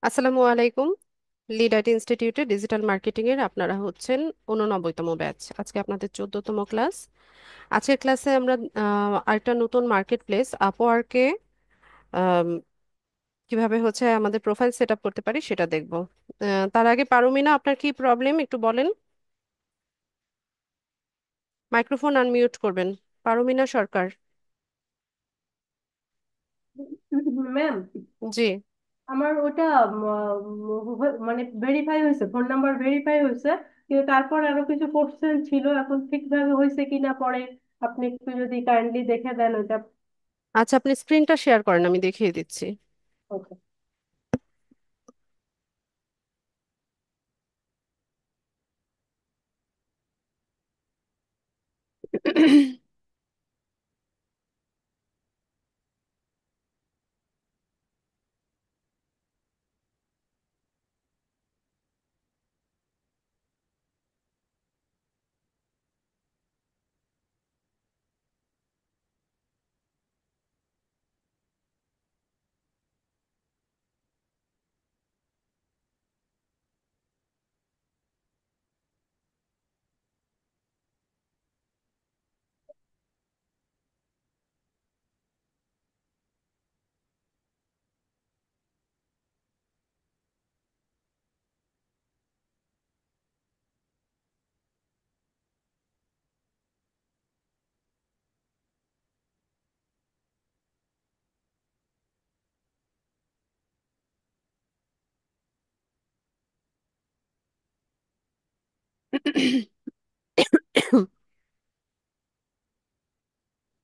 আসসালামু আলাইকুম। Lead IT ইনস্টিটিউটে ডিজিটাল মার্কেটিং এর আপনারা হচ্ছেন 89তম ব্যাচ। আজকে আপনাদের 14তম ক্লাস। আজকের ক্লাসে আমরা আরেকটা নতুন মার্কেট প্লেস আপওয়ার্কে কিভাবে হচ্ছে আমাদের প্রোফাইল সেট আপ করতে পারি সেটা দেখব। তার আগে পারুমিনা, আপনার কি প্রবলেম একটু বলেন। মাইক্রোফোন আনমিউট করবেন। পারুমিনা সরকার। ম্যাম, জি। আমার ওটা মানে ভেরিফাই হয়েছে, ফোন নাম্বার ভেরিফাই হয়েছে, কিন্তু তারপর আরো কিছু কোশ্চেন ছিল, এখন ঠিকভাবে হয়েছে কিনা পরে আপনি একটু যদি কাইন্ডলি দেখে দেন ওটা। আচ্ছা, আপনি স্ক্রিনটা শেয়ার করেন, আমি দেখিয়ে দিচ্ছি। ওকে।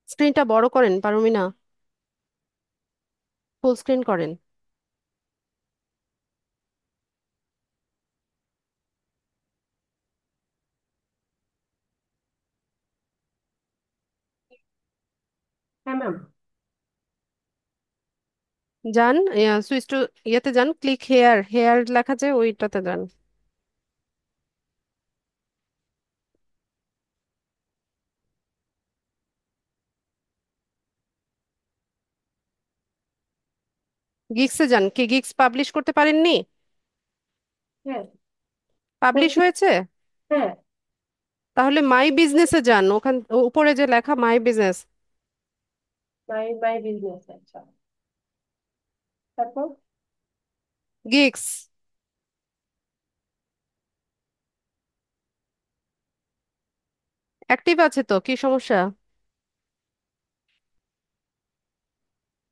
স্ক্রিনটা বড় করেন পারুমিনা, ফুল স্ক্রিন করেন। হ্যাঁ ম্যাম। যান, সুইচ টু ইয়েতে যান, ক্লিক হেয়ার, হেয়ার লেখা যায় ওইটাতে যান। গিগসে যান। কি গিগস পাবলিশ করতে পারেননি? হ্যাঁ, পাবলিশ করছি। হয়েছে? হ্যাঁ। তাহলে মাই বিজনেসে যান, ওখান উপরে যে লেখা my business. My my business, আচ্ছা। তারপর গিগস অ্যাক্টিভ আছে তো, কি সমস্যা?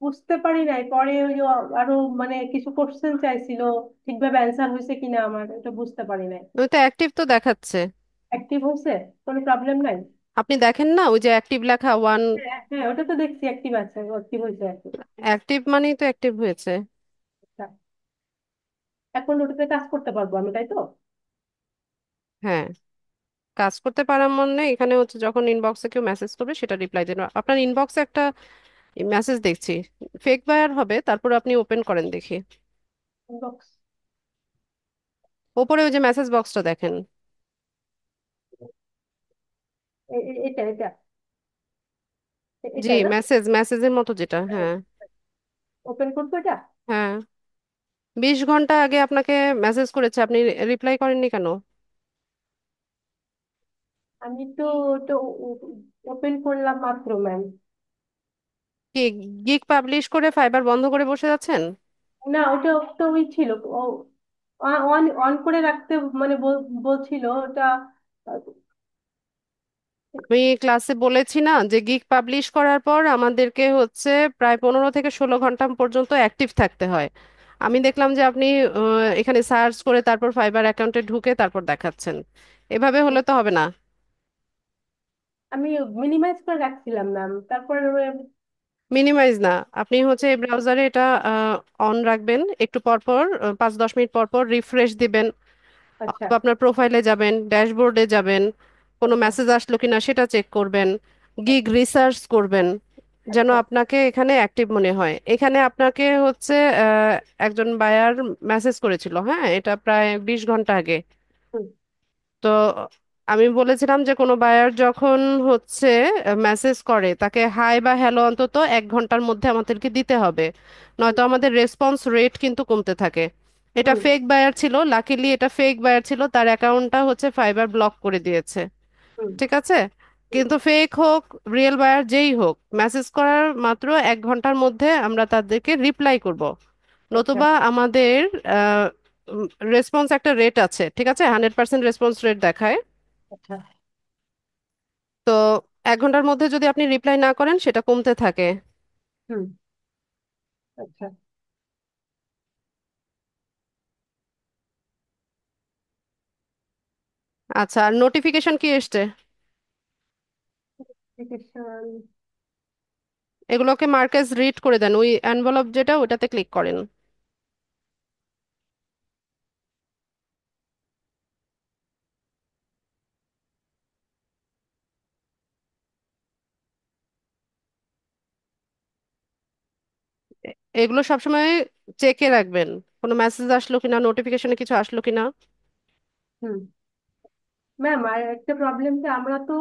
বুঝতে পারি নাই, পরে ওই যে আরো মানে কিছু কোশ্চেন চাইছিল, ঠিকভাবে অ্যান্সার হয়েছে কিনা আমার এটা বুঝতে পারি নাই। ওই তো অ্যাক্টিভ তো দেখাচ্ছে। অ্যাক্টিভ হয়েছে, কোনো প্রবলেম নাই। আপনি দেখেন না ওই যে অ্যাক্টিভ লেখা ওয়ান? হ্যাঁ হ্যাঁ, ওটা তো দেখছি অ্যাক্টিভ আছে, অ্যাক্টিভ হয়েছে আর কি। অ্যাক্টিভ মানেই তো অ্যাক্টিভ হয়েছে। আচ্ছা, এখন ওটাতে কাজ করতে পারবো আমি, তাই তো? হ্যাঁ, কাজ করতে পারার মানে এখানে হচ্ছে যখন ইনবক্সে কেউ মেসেজ করবে সেটা রিপ্লাই দিন। আপনার ইনবক্সে একটা মেসেজ দেখছি, ফেক বায়ার হবে, তারপর আপনি ওপেন করেন দেখি। ইনবক্স। ওপরে ওই যে মেসেজ বক্সটা দেখেন। এটা এটা জি, এটাই না? মেসেজের মতো যেটা, হ্যাঁ। ওপেন করবো এটা? হ্যাঁ, 20 ঘন্টা আগে আপনাকে মেসেজ করেছে, আপনি রিপ্লাই করেননি কেন? আমি তো তো ওপেন করলাম মাত্র ম্যাম। কি, গিগ পাবলিশ করে ফাইবার বন্ধ করে বসে যাচ্ছেন? না, ওটা তো ওই ছিল, অন অন করে রাখতে মানে বলছিল ওটা। আমি ক্লাসে বলেছি না যে গিগ পাবলিশ করার পর আমাদেরকে হচ্ছে প্রায় 15 থেকে 16 ঘন্টা পর্যন্ত অ্যাক্টিভ থাকতে হয়। আমি দেখলাম যে আপনি এখানে সার্চ করে তারপর ফাইবার অ্যাকাউন্টে ঢুকে তারপর দেখাচ্ছেন। এভাবে হলে তো হবে না। আমি মিনিমাইজ করে রাখছিলাম ম্যাম, তারপর মিনিমাইজ না, আপনি হচ্ছে এই ব্রাউজারে এটা অন রাখবেন, একটু পর পর 5-10 মিনিট পর পর রিফ্রেশ দিবেন। আচ্ছা অথবা আপনার প্রোফাইলে যাবেন, ড্যাশবোর্ডে যাবেন, কোনো আচ্ছা মেসেজ আসলো কিনা সেটা চেক করবেন। গিগ আচ্ছা রিসার্চ করবেন, যেন আচ্ছা। আপনাকে এখানে অ্যাক্টিভ মনে হয়। এখানে আপনাকে হচ্ছে একজন বায়ার মেসেজ করেছিল, হ্যাঁ, এটা প্রায় 20 ঘন্টা আগে। হুম, তো আমি বলেছিলাম যে কোনো বায়ার যখন হচ্ছে মেসেজ করে তাকে হাই বা হ্যালো অন্তত 1 ঘন্টার মধ্যে আমাদেরকে দিতে হবে, নয়তো আমাদের রেসপন্স রেট কিন্তু কমতে থাকে। এটা হুম। ফেক বায়ার ছিল, লাকিলি এটা ফেক বায়ার ছিল, তার অ্যাকাউন্টটা হচ্ছে ফাইবার ব্লক করে দিয়েছে। হুম। ঠিক আছে, হুম। কিন্তু ফেক হোক রিয়েল বায়ার যেই হোক, মেসেজ করার মাত্র 1 ঘন্টার মধ্যে আমরা তাদেরকে রিপ্লাই করব। আচ্ছা। নতুবা আমাদের রেসপন্স একটা রেট আছে, ঠিক আছে, 100% রেসপন্স রেট দেখায়। আচ্ছা। তো 1 ঘন্টার মধ্যে যদি আপনি রিপ্লাই না করেন সেটা কমতে থাকে। হুম। আচ্ছা। আচ্ছা, আর নোটিফিকেশন কি এসছে? Application। এগুলোকে মার্কেজ রিড করে দেন, ওই এনভেলপ যেটা ওটাতে ক্লিক করেন। এগুলো সবসময় চেকে রাখবেন, কোনো মেসেজ আসলো কিনা, নোটিফিকেশনে কিছু আসলো কিনা। হুম। ম্যাম, আর একটা প্রবলেম যে আমরা তো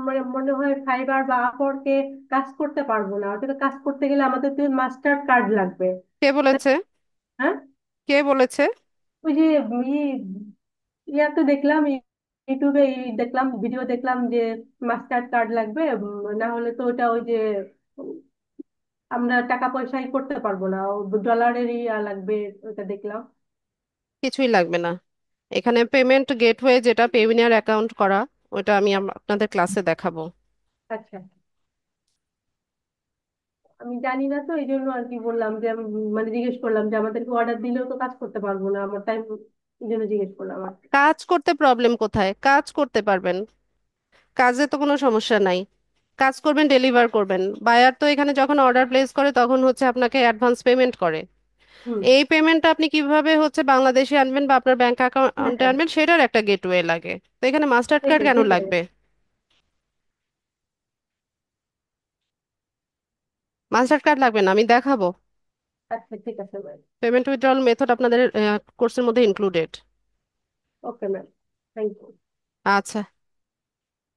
মানে মনে হয় ফাইবার বা আপওয়ার্কে কাজ করতে পারবো না। ওটাতে কাজ করতে গেলে আমাদের তো মাস্টার কার্ড লাগবে। কে তা- বলেছে? হ্যাঁ। কে বলেছে? ওই যে ইয়াতে দেখলাম, ইউটিউবে দেখলাম, ভিডিও দেখলাম যে মাস্টার কার্ড লাগবে। না হলে তো ওটা ওই যে উম, আমরা টাকা পয়সাই করতে পারবো না, ডলারেরই লাগবে। ওটা দেখলাম। কিছুই লাগবে না। এখানে পেমেন্ট গেটওয়ে যেটা পেউনিয়ার অ্যাকাউন্ট করা, ওটা আমি আপনাদের ক্লাসে দেখাবো। আচ্ছা। আমি জানি না তো, এই জন্য আর কি বললাম যে মানে জিজ্ঞেস করলাম যে আমাদেরকে অর্ডার দিলেও তো কাজ করতে পারবো না আমার টাইম। এই জন্য জিজ্ঞেস করলাম আর কি। কাজ করতে প্রবলেম কোথায়? কাজ করতে পারবেন, কাজে তো কোনো সমস্যা নাই। কাজ করবেন, ডেলিভার করবেন। বায়ার তো এখানে যখন অর্ডার প্লেস করে তখন হচ্ছে আপনাকে অ্যাডভান্স পেমেন্ট করে। হুম। এই পেমেন্টটা আপনি কিভাবে হচ্ছে বাংলাদেশে আনবেন বা আপনার ব্যাংক হ্যাঁ, অ্যাকাউন্টে হ্যাঁ। আনবেন সেটার একটা গেটওয়ে লাগে। তো এখানে মাস্টার কার্ড সেটাই কেন সেটাই। লাগবে? মাস্টার কার্ড লাগবে না, আমি দেখাবো। আচ্ছা, ঠিক আছে ম্যাম। পেমেন্ট উইথড্রল মেথড আপনাদের কোর্সের মধ্যে included. Okay ma'am. Thank you. আচ্ছা,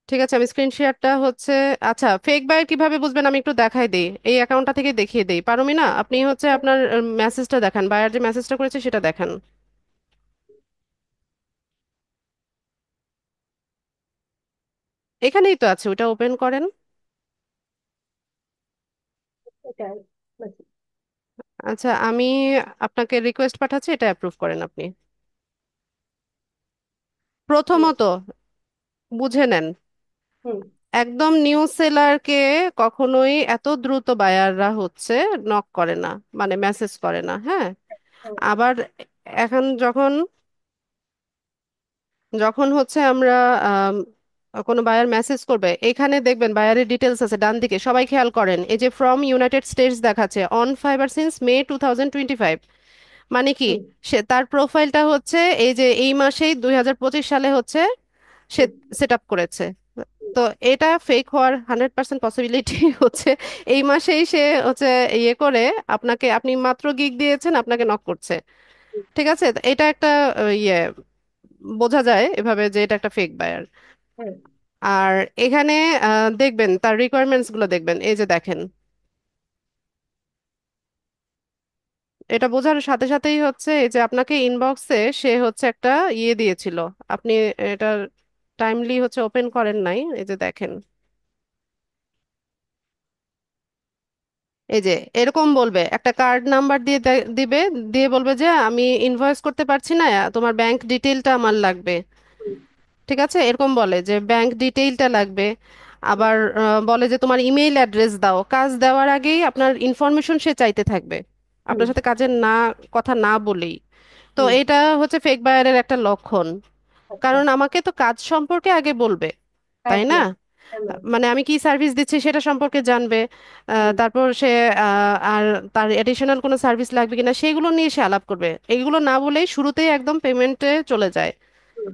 ঠিক আছে, আমি স্ক্রিন শেয়ারটা হচ্ছে, আচ্ছা ফেক বায়ার কিভাবে বুঝবেন আমি একটু দেখাই দিই, এই অ্যাকাউন্টটা থেকে দেখিয়ে দিই। পারোমি না, আপনি হচ্ছে আপনার মেসেজটা দেখান, বায়ার যে মেসেজটা করেছে সেটা দেখান। এখানেই তো আছে, ওটা ওপেন করেন। এটাই। আচ্ছা, আমি আপনাকে রিকোয়েস্ট পাঠাচ্ছি, এটা অ্যাপ্রুভ করেন আপনি। হুম। প্রথমত বুঝে নেন, হুম। একদম নিউ সেলারকে কখনোই এত দ্রুত বায়াররা হচ্ছে নক করে না, মানে মেসেজ করে না, হ্যাঁ। হুম। আবার এখন যখন যখন হচ্ছে আমরা আম, কোনো বায়ার মেসেজ করবে, এখানে দেখবেন বায়ারের ডিটেলস আছে ডান দিকে, সবাই খেয়াল করেন, এই যে ফ্রম ইউনাইটেড স্টেটস দেখাচ্ছে, অন ফাইবার সিন্স মে 2025। মানে কি, হুম। সে তার প্রোফাইলটা হচ্ছে এই যে এই মাসেই 2025 সালে হচ্ছে সে হুম। সেট আপ করেছে। তো এটা ফেক হওয়ার 100% পসিবিলিটি হচ্ছে এই মাসেই সে হচ্ছে ইয়ে করে আপনাকে, আপনি মাত্র গিগ দিয়েছেন আপনাকে নক করছে। হুম। ঠিক আছে, তো এটা একটা ইয়ে বোঝা যায় এভাবে যে এটা একটা ফেক বায়ার। হ্যাঁ। আর এখানে দেখবেন তার রিকোয়ারমেন্টস গুলো দেখবেন, এই যে দেখেন, এটা বোঝার সাথে সাথেই হচ্ছে এই যে আপনাকে ইনবক্সে সে হচ্ছে একটা ইয়ে দিয়েছিল, আপনি এটা টাইমলি হচ্ছে ওপেন করেন নাই, এই যে দেখেন, এই যে এরকম বলবে, একটা কার্ড নাম্বার দিয়ে দিবে, দিয়ে বলবে যে আমি ইনভয়েস করতে পারছি না, তোমার ব্যাংক ডিটেইলটা আমার লাগবে। হুম। ঠিক আছে, এরকম বলে যে ব্যাংক ডিটেইলটা লাগবে। হুম। আবার বলে যে তোমার ইমেইল অ্যাড্রেস দাও, কাজ দেওয়ার আগেই আপনার ইনফরমেশন সে চাইতে থাকবে, হুম। আপনার সাথে কাজের না কথা না বলেই। তো হুম। এটা হচ্ছে ফেক বায়ারের একটা লক্ষণ। আচ্ছা। কারণ আমাকে তো কাজ সম্পর্কে আগে বলবে, তাই রাইট না? ম্যাম। হ্যাঁ ম্যাম। মানে আমি কি সার্ভিস দিচ্ছি সেটা সম্পর্কে জানবে। হুম। তারপর সে আর তার এডিশনাল কোনো সার্ভিস লাগবে কিনা সেগুলো নিয়ে সে আলাপ করবে, এগুলো না বলেই শুরুতেই একদম পেমেন্টে চলে যায়। হুম।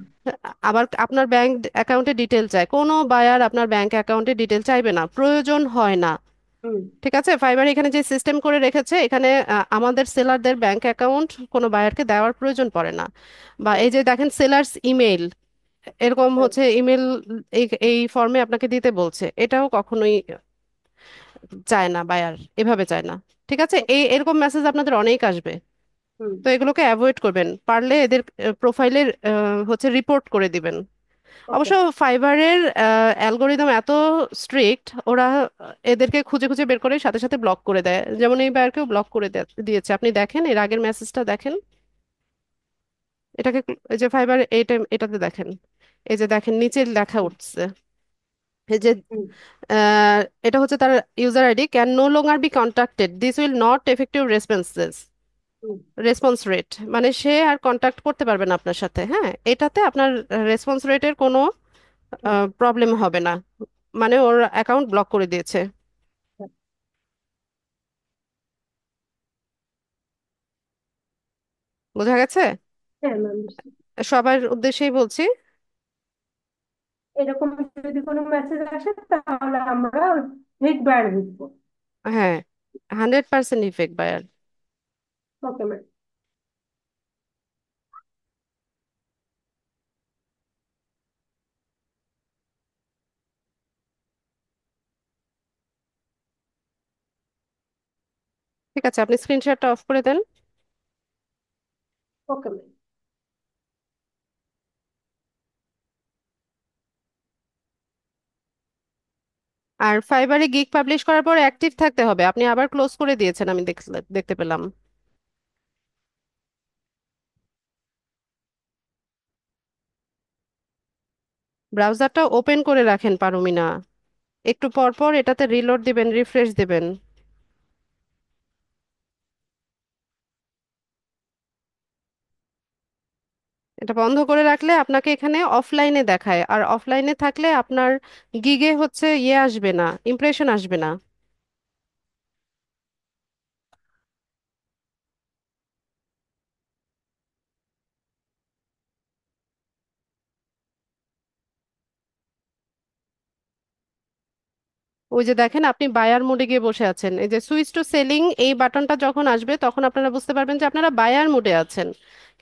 আবার আপনার ব্যাংক অ্যাকাউন্টে ডিটেল চায়, কোনো বায়ার আপনার ব্যাংক অ্যাকাউন্টে ডিটেল চাইবে না, প্রয়োজন হয় না। হুম। ঠিক আছে, ফাইবার এখানে যে সিস্টেম করে রেখেছে, এখানে আমাদের সেলারদের ব্যাংক অ্যাকাউন্ট কোনো বায়ারকে দেওয়ার প্রয়োজন পড়ে না। বা হুম। এই যে দেখেন সেলার্স ইমেইল, এরকম হুম। হচ্ছে ইমেল এই এই ফর্মে আপনাকে দিতে বলছে, এটাও কখনোই চায় না বায়ার, এভাবে চায় না। ঠিক আছে, এই এরকম মেসেজ আপনাদের অনেক আসবে। হুম। তো এগুলোকে অ্যাভয়েড করবেন, পারলে এদের প্রোফাইলের হচ্ছে রিপোর্ট করে দিবেন। ওকে। অবশ্য ফাইবারের অ্যালগোরিদম এত স্ট্রিক্ট, ওরা এদেরকে খুঁজে খুঁজে বের করে সাথে সাথে ব্লক করে দেয়, যেমন এই বায়ারকেও ব্লক করে দিয়েছে। আপনি দেখেন এর আগের মেসেজটা দেখেন, এটাকে এই যে ফাইবার এটাতে দেখেন, এই যে দেখেন নিচে লেখা উঠছে, এই যে হুম। আহ, এটা হচ্ছে তার user ID, can no longer be contacted, this will not effective responses, hmm. Response rate, মানে সে আর কন্ট্যাক্ট করতে পারবে না আপনার সাথে। হ্যাঁ, এটাতে আপনার রেসপন্স রেটের কোনো হুম। প্রবলেম হবে না, মানে ওর অ্যাকাউন্ট ব্লক করে দিয়েছে। হ্যাঁ। বোঝা গেছে? হ্যাঁ, ম্যাম। সবার উদ্দেশ্যেই বলছি। এরকম যদি কোনো মেসেজ আসে তাহলে আমরা হিট বায়ার বুঝবো। হ্যাঁ, 100% ইফেক্ট বায়ার। Okay ma'am. ঠিক আছে, আপনি স্ক্রিনশটটা অফ করে দেন। Okay ma'am. আর ফাইবারে গিগ পাবলিশ করার পর অ্যাক্টিভ থাকতে হবে, আপনি আবার ক্লোজ করে দিয়েছেন আমি দেখতে পেলাম। ব্রাউজারটা ওপেন করে রাখেন পারুমিনা, একটু পর পর এটাতে রিলোড দিবেন, রিফ্রেশ দিবেন। এটা বন্ধ করে রাখলে আপনাকে এখানে অফলাইনে দেখায়, আর অফলাইনে থাকলে আপনার গিগে হচ্ছে ইয়ে আসবে না, ইমপ্রেশন আসবে না। ওই যে দেখেন আপনি বায়ার মোডে গিয়ে বসে আছেন, এই যে সুইচ টু সেলিং এই বাটনটা যখন আসবে তখন আপনারা বুঝতে পারবেন যে আপনারা বায়ার মোডে আছেন।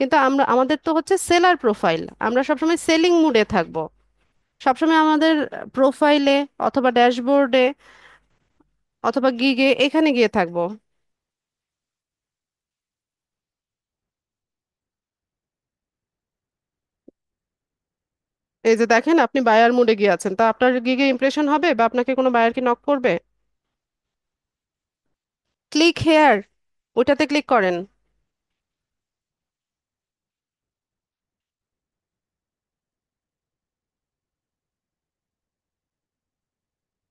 কিন্তু আমাদের তো হচ্ছে সেলার প্রোফাইল, আমরা সবসময় সেলিং মোডে থাকবো। সবসময় আমাদের প্রোফাইলে অথবা ড্যাশবোর্ডে অথবা গিগে এখানে গিয়ে থাকবো। এই যে দেখেন আপনি বায়ার মোডে গিয়ে আছেন, তা আপনার গিগে ইমপ্রেশন হবে বা আপনাকে কোনো বায়ার কি নক করবে? ক্লিক হেয়ার, ওটাতে ক্লিক করেন।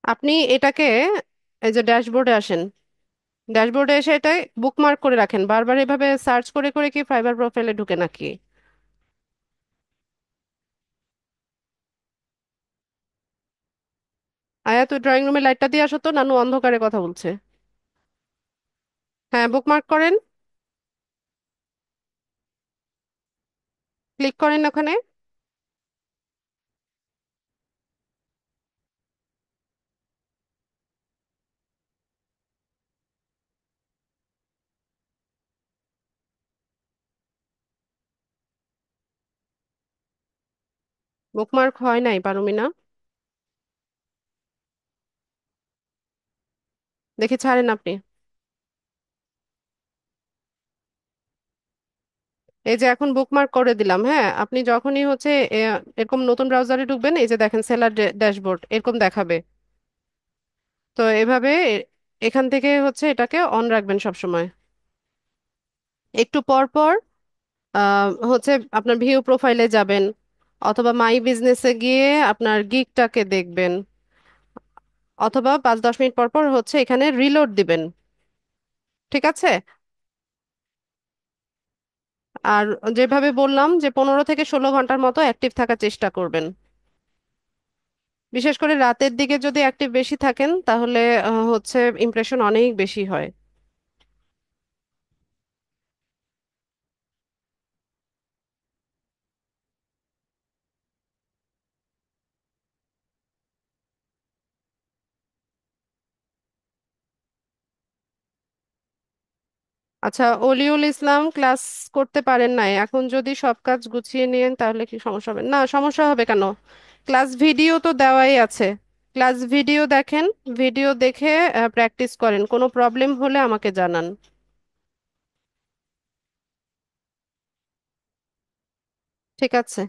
আপনি এটাকে এই যে ড্যাশবোর্ডে আসেন, ড্যাশবোর্ডে এসে এটাই বুকমার্ক করে রাখেন, বারবার এভাবে সার্চ করে করে কি ফাইবার প্রোফাইলে ঢুকে নাকি? আয়া, তুই ড্রয়িং রুমে লাইটটা দিয়ে আসো তো, নানু অন্ধকারে কথা বলছে। হ্যাঁ, বুকমার্ক করেন, ক্লিক করেন ওখানে। বুকমার্ক হয় নাই পারুমিনা, দেখি ছাড়েন আপনি। এই যে এখন বুকমার্ক করে দিলাম। হ্যাঁ, আপনি যখনই হচ্ছে এরকম নতুন ব্রাউজারে ঢুকবেন, এই যে দেখেন সেলার ড্যাশবোর্ড এরকম দেখাবে। তো এভাবে এখান থেকে হচ্ছে এটাকে অন রাখবেন সব সময়। একটু পর পর হচ্ছে আপনার ভিউ প্রোফাইলে যাবেন, অথবা মাই বিজনেসে গিয়ে আপনার গিগটাকে দেখবেন, অথবা 5-10 মিনিট পর পর হচ্ছে এখানে রিলোড দিবেন। ঠিক আছে? আর যেভাবে বললাম যে 15 থেকে 16 ঘন্টার মতো অ্যাক্টিভ থাকার চেষ্টা করবেন। বিশেষ করে রাতের দিকে যদি অ্যাক্টিভ বেশি থাকেন তাহলে হচ্ছে ইমপ্রেশন অনেক বেশি হয়। আচ্ছা, অলিউল ইসলাম ক্লাস করতে পারেন নাই, এখন যদি সব কাজ গুছিয়ে নিয়েন তাহলে কি সমস্যা হবে? না, সমস্যা হবে কেন? ক্লাস ভিডিও তো দেওয়াই আছে, ক্লাস ভিডিও দেখেন, ভিডিও দেখে প্র্যাকটিস করেন, কোনো প্রবলেম হলে আমাকে জানান। ঠিক আছে।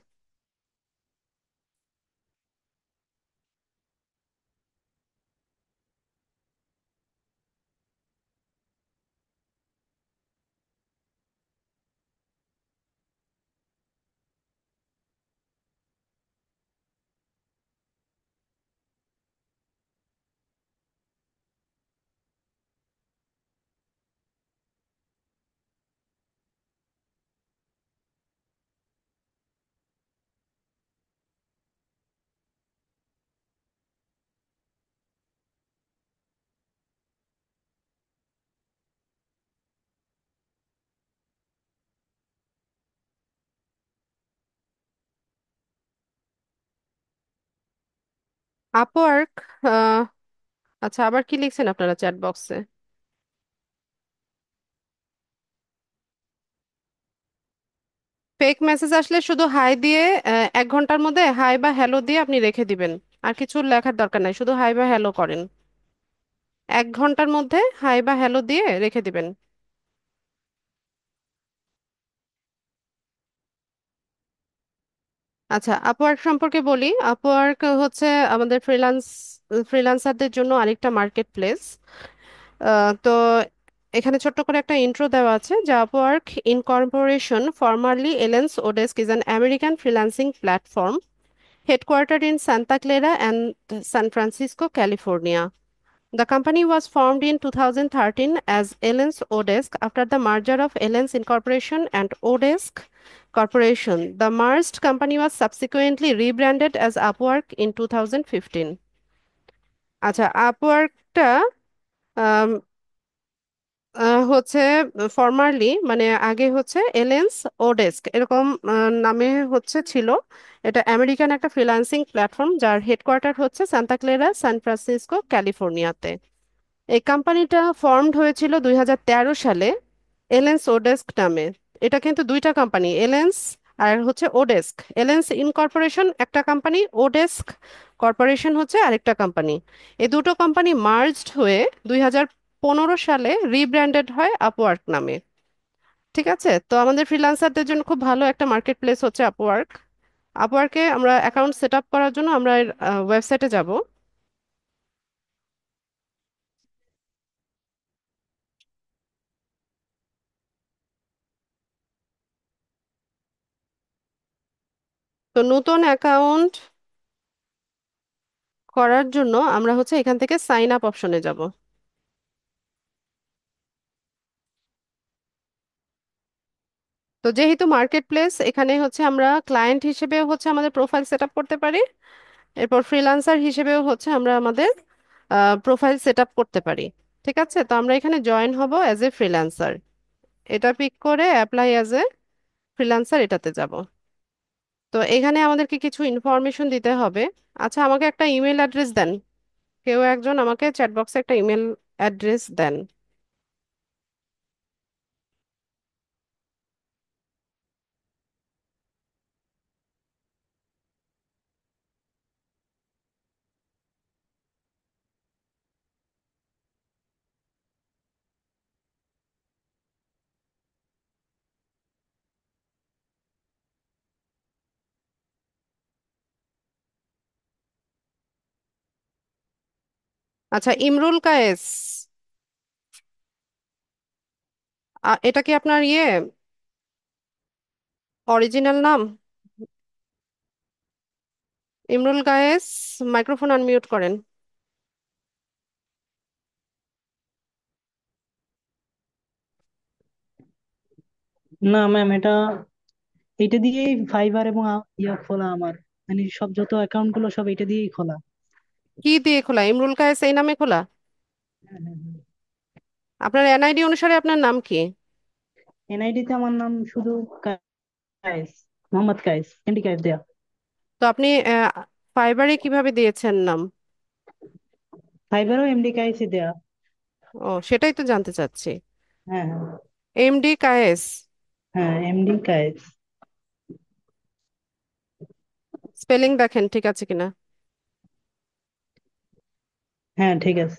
আপওয়ার্ক। আচ্ছা, আবার কি লিখছেন আপনারা চ্যাট বক্সে? ফেক মেসেজ আসলে শুধু হাই দিয়ে 1 ঘন্টার মধ্যে হাই বা হ্যালো দিয়ে আপনি রেখে দিবেন। আর কিছু লেখার দরকার নাই, শুধু হাই বা হ্যালো করেন। 1 ঘন্টার মধ্যে হাই বা হ্যালো দিয়ে রেখে দিবেন। আচ্ছা, আপওয়ার্ক সম্পর্কে বলি। আপওয়ার্ক হচ্ছে আমাদের ফ্রিল্যান্সারদের জন্য আরেকটা মার্কেট প্লেস। তো এখানে ছোট্ট করে একটা ইন্ট্রো দেওয়া আছে যে Upwork incorporation, formerly Elance oDesk, is an American freelancing platform headquartered in Santa Clara and San Francisco, California. The company was formed in 2013 as Ellens Odesk after the merger of Ellens Incorporation and Odesk Corporation. The merged company was subsequently rebranded as Upwork in 2015. আচ্ছা, আপওয়ার্কটা হচ্ছে formally, মানে আগে হচ্ছে এলেন্স oDesk এরকম নামে হচ্ছে ছিল। এটা আমেরিকান একটা ফ্রিল্যান্সিং প্ল্যাটফর্ম যার হেডকোয়ার্টার হচ্ছে সান্তা ক্লেরা, সান ফ্রান্সিসকো, ক্যালিফোর্নিয়াতে। এই কোম্পানিটা ফর্মড হয়েছিল 2013 সালে এলেন্স ওডেস্ক নামে। এটা কিন্তু দুইটা কোম্পানি, এলেন্স আর হচ্ছে ওডেস্ক। এলেন্স ইনকর্পোরেশন একটা কোম্পানি, ওডেস্ক কর্পোরেশন হচ্ছে আরেকটা কোম্পানি। এই দুটো কোম্পানি মার্জড হয়ে 2015 সালে রিব্র্যান্ডেড হয় আপওয়ার্ক নামে। ঠিক আছে, তো আমাদের ফ্রিল্যান্সারদের জন্য খুব ভালো একটা মার্কেট প্লেস হচ্ছে আপওয়ার্ক। আপওয়ার্কে আমরা অ্যাকাউন্ট সেট আপ করার জন্য আমরা ওয়েবসাইটে যাব। তো নতুন অ্যাকাউন্ট করার জন্য আমরা হচ্ছে এখান থেকে সাইন আপ অপশনে যাব। তো যেহেতু মার্কেট প্লেস, এখানে হচ্ছে আমরা ক্লায়েন্ট হিসেবেও হচ্ছে আমাদের প্রোফাইল সেট আপ করতে পারি। এরপর ফ্রিল্যান্সার হিসেবেও হচ্ছে আমরা আমাদের প্রোফাইল সেট আপ করতে পারি। ঠিক আছে, তো আমরা এখানে জয়েন হব অ্যাজ এ ফ্রিল্যান্সার। এটা পিক করে অ্যাপ্লাই অ্যাজ এ ফ্রিল্যান্সার এটাতে যাব। তো এখানে আমাদেরকে কিছু ইনফরমেশন দিতে হবে। আচ্ছা, আমাকে একটা ইমেল অ্যাড্রেস দেন। কেউ একজন আমাকে চ্যাট বক্সে একটা ইমেল অ্যাড্রেস দেন। আচ্ছা, ইমরুল কায়েস। এটা কি আপনার অরিজিনাল নাম? ইমরুল কায়েস, মাইক্রোফোন আনমিউট করেন। না ম্যাম, এটা দিয়েই ফাইবার এবং ইয়া খোলা আমার। মানে সব যত অ্যাকাউন্ট গুলো সব এটা দিয়েই খোলা। কি দিয়ে খোলা? ইমরুল কায়েস এই নামে খোলা? হ্যাঁ, হ্যাঁ, হ্যাঁ। আপনার এনআইডি অনুসারে আপনার নাম কি? এনআইডি তে আমার নাম শুধু কায়েস, মোহাম্মদ কায়েস, এমডি কায়েস দেয়া। তো আপনি ফাইবারে কিভাবে দিয়েছেন নাম? ফাইবারও এমডি কায়েসই দেয়া। ও, সেটাই তো জানতে চাচ্ছি। হ্যাঁ, হ্যাঁ। এমডি কায়েস। হ্যাঁ, এমডি কায়েস। স্পেলিং দেখেন ঠিক আছে কিনা। হ্যাঁ, ঠিক আছে।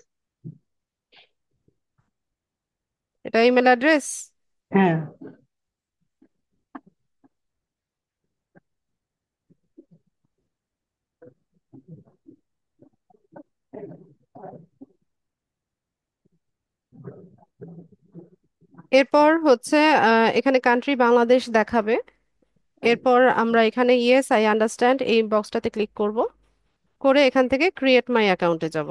এটা ইমেল অ্যাড্রেস? হ্যাঁ। এরপর হচ্ছে এখানে কান্ট্রি বাংলাদেশ দেখাবে। এরপর আমরা এখানে ইয়েস আই আন্ডারস্ট্যান্ড এই বক্সটাতে ক্লিক করব, করে এখান থেকে ক্রিয়েট মাই অ্যাকাউন্টে যাব।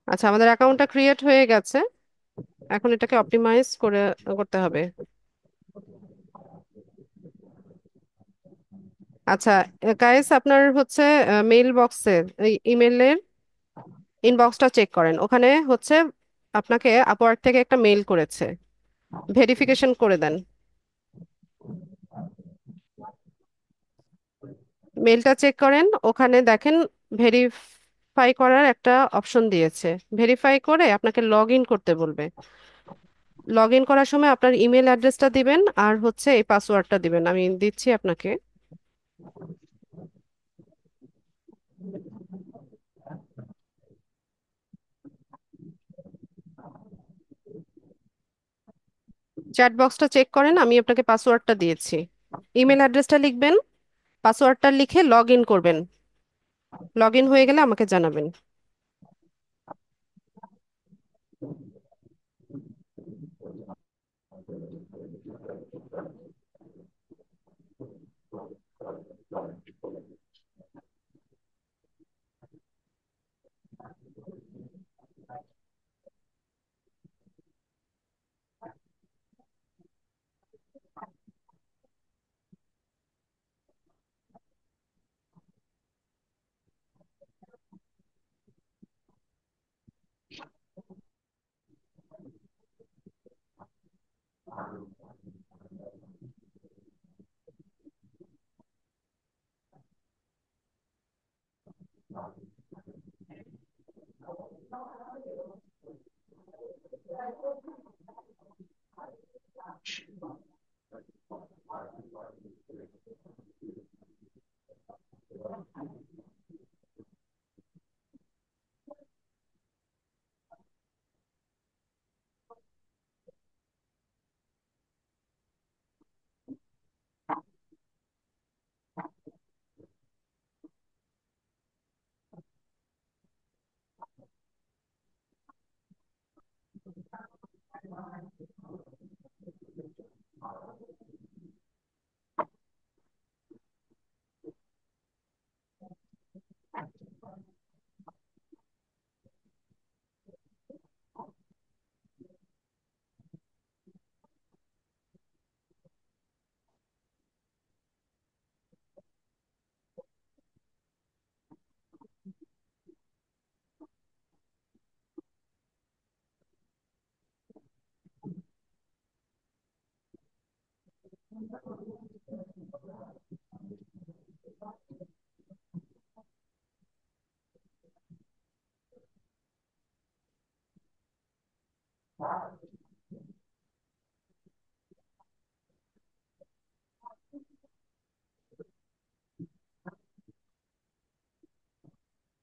আচ্ছা, আমাদের অ্যাকাউন্টটা ক্রিয়েট হয়ে গেছে। এখন এটাকে অপটিমাইজ করতে হবে। আচ্ছা গাইস, আপনার হচ্ছে মেইল বক্সের ইমেলের ইনবক্সটা চেক করেন। ওখানে হচ্ছে আপনাকে আপওয়ার্ক থেকে একটা মেইল করেছে, ভেরিফিকেশন করে দেন। মেইলটা চেক করেন, ওখানে দেখেন ভেরিফাই করার একটা অপশন দিয়েছে। ভেরিফাই করে আপনাকে লগ ইন করতে বলবে। লগ ইন করার সময় আপনার ইমেল অ্যাড্রেসটা দিবেন আর হচ্ছে এই পাসওয়ার্ডটা দিবেন, আমি দিচ্ছি আপনাকে। চ্যাট বক্সটা চেক করেন, আমি আপনাকে পাসওয়ার্ডটা দিয়েছি। ইমেল অ্যাড্রেসটা লিখবেন, পাসওয়ার্ডটা লিখে লগ ইন করবেন। লগ ইন হয়ে গেলে আমাকে জানাবেন।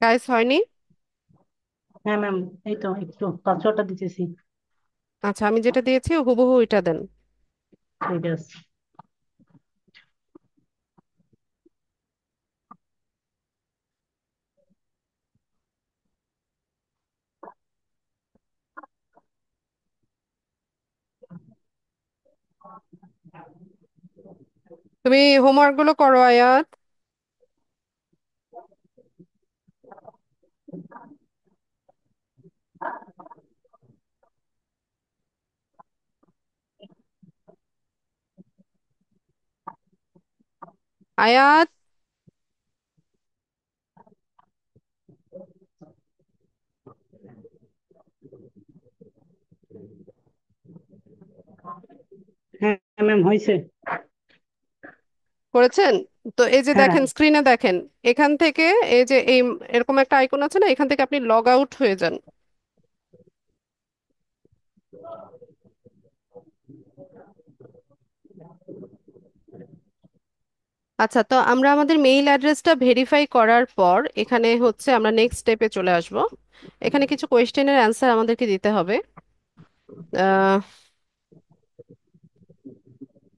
গাইস, হয়নি? হ্যাঁ ম্যাম, এই তো একটু পাসওয়ার্ডটা দিতেছি। আচ্ছা, আমি যেটা দিয়েছি হুবহু ওইটা দেন। ঠিক আছে। তুমি হোমওয়ার্ক গুলো করো আয়াত। আয়াত, হ্যাঁ ম্যাম, হয়েছে। করেছেন? তো এই যে হ্যাঁ। দেখেন, স্ক্রিনে দেখেন, এখান থেকে এই যে এরকম একটা আইকন আছে না, এখান থেকে আপনি লগ আউট হয়ে যান। আচ্ছা, তো আমরা আমাদের মেইল অ্যাড্রেসটা ভেরিফাই করার পর এখানে হচ্ছে আমরা নেক্সট স্টেপে চলে আসব। এখানে কিছু কোয়েশ্চেনের অ্যান্সার আমাদেরকে দিতে হবে। আহ,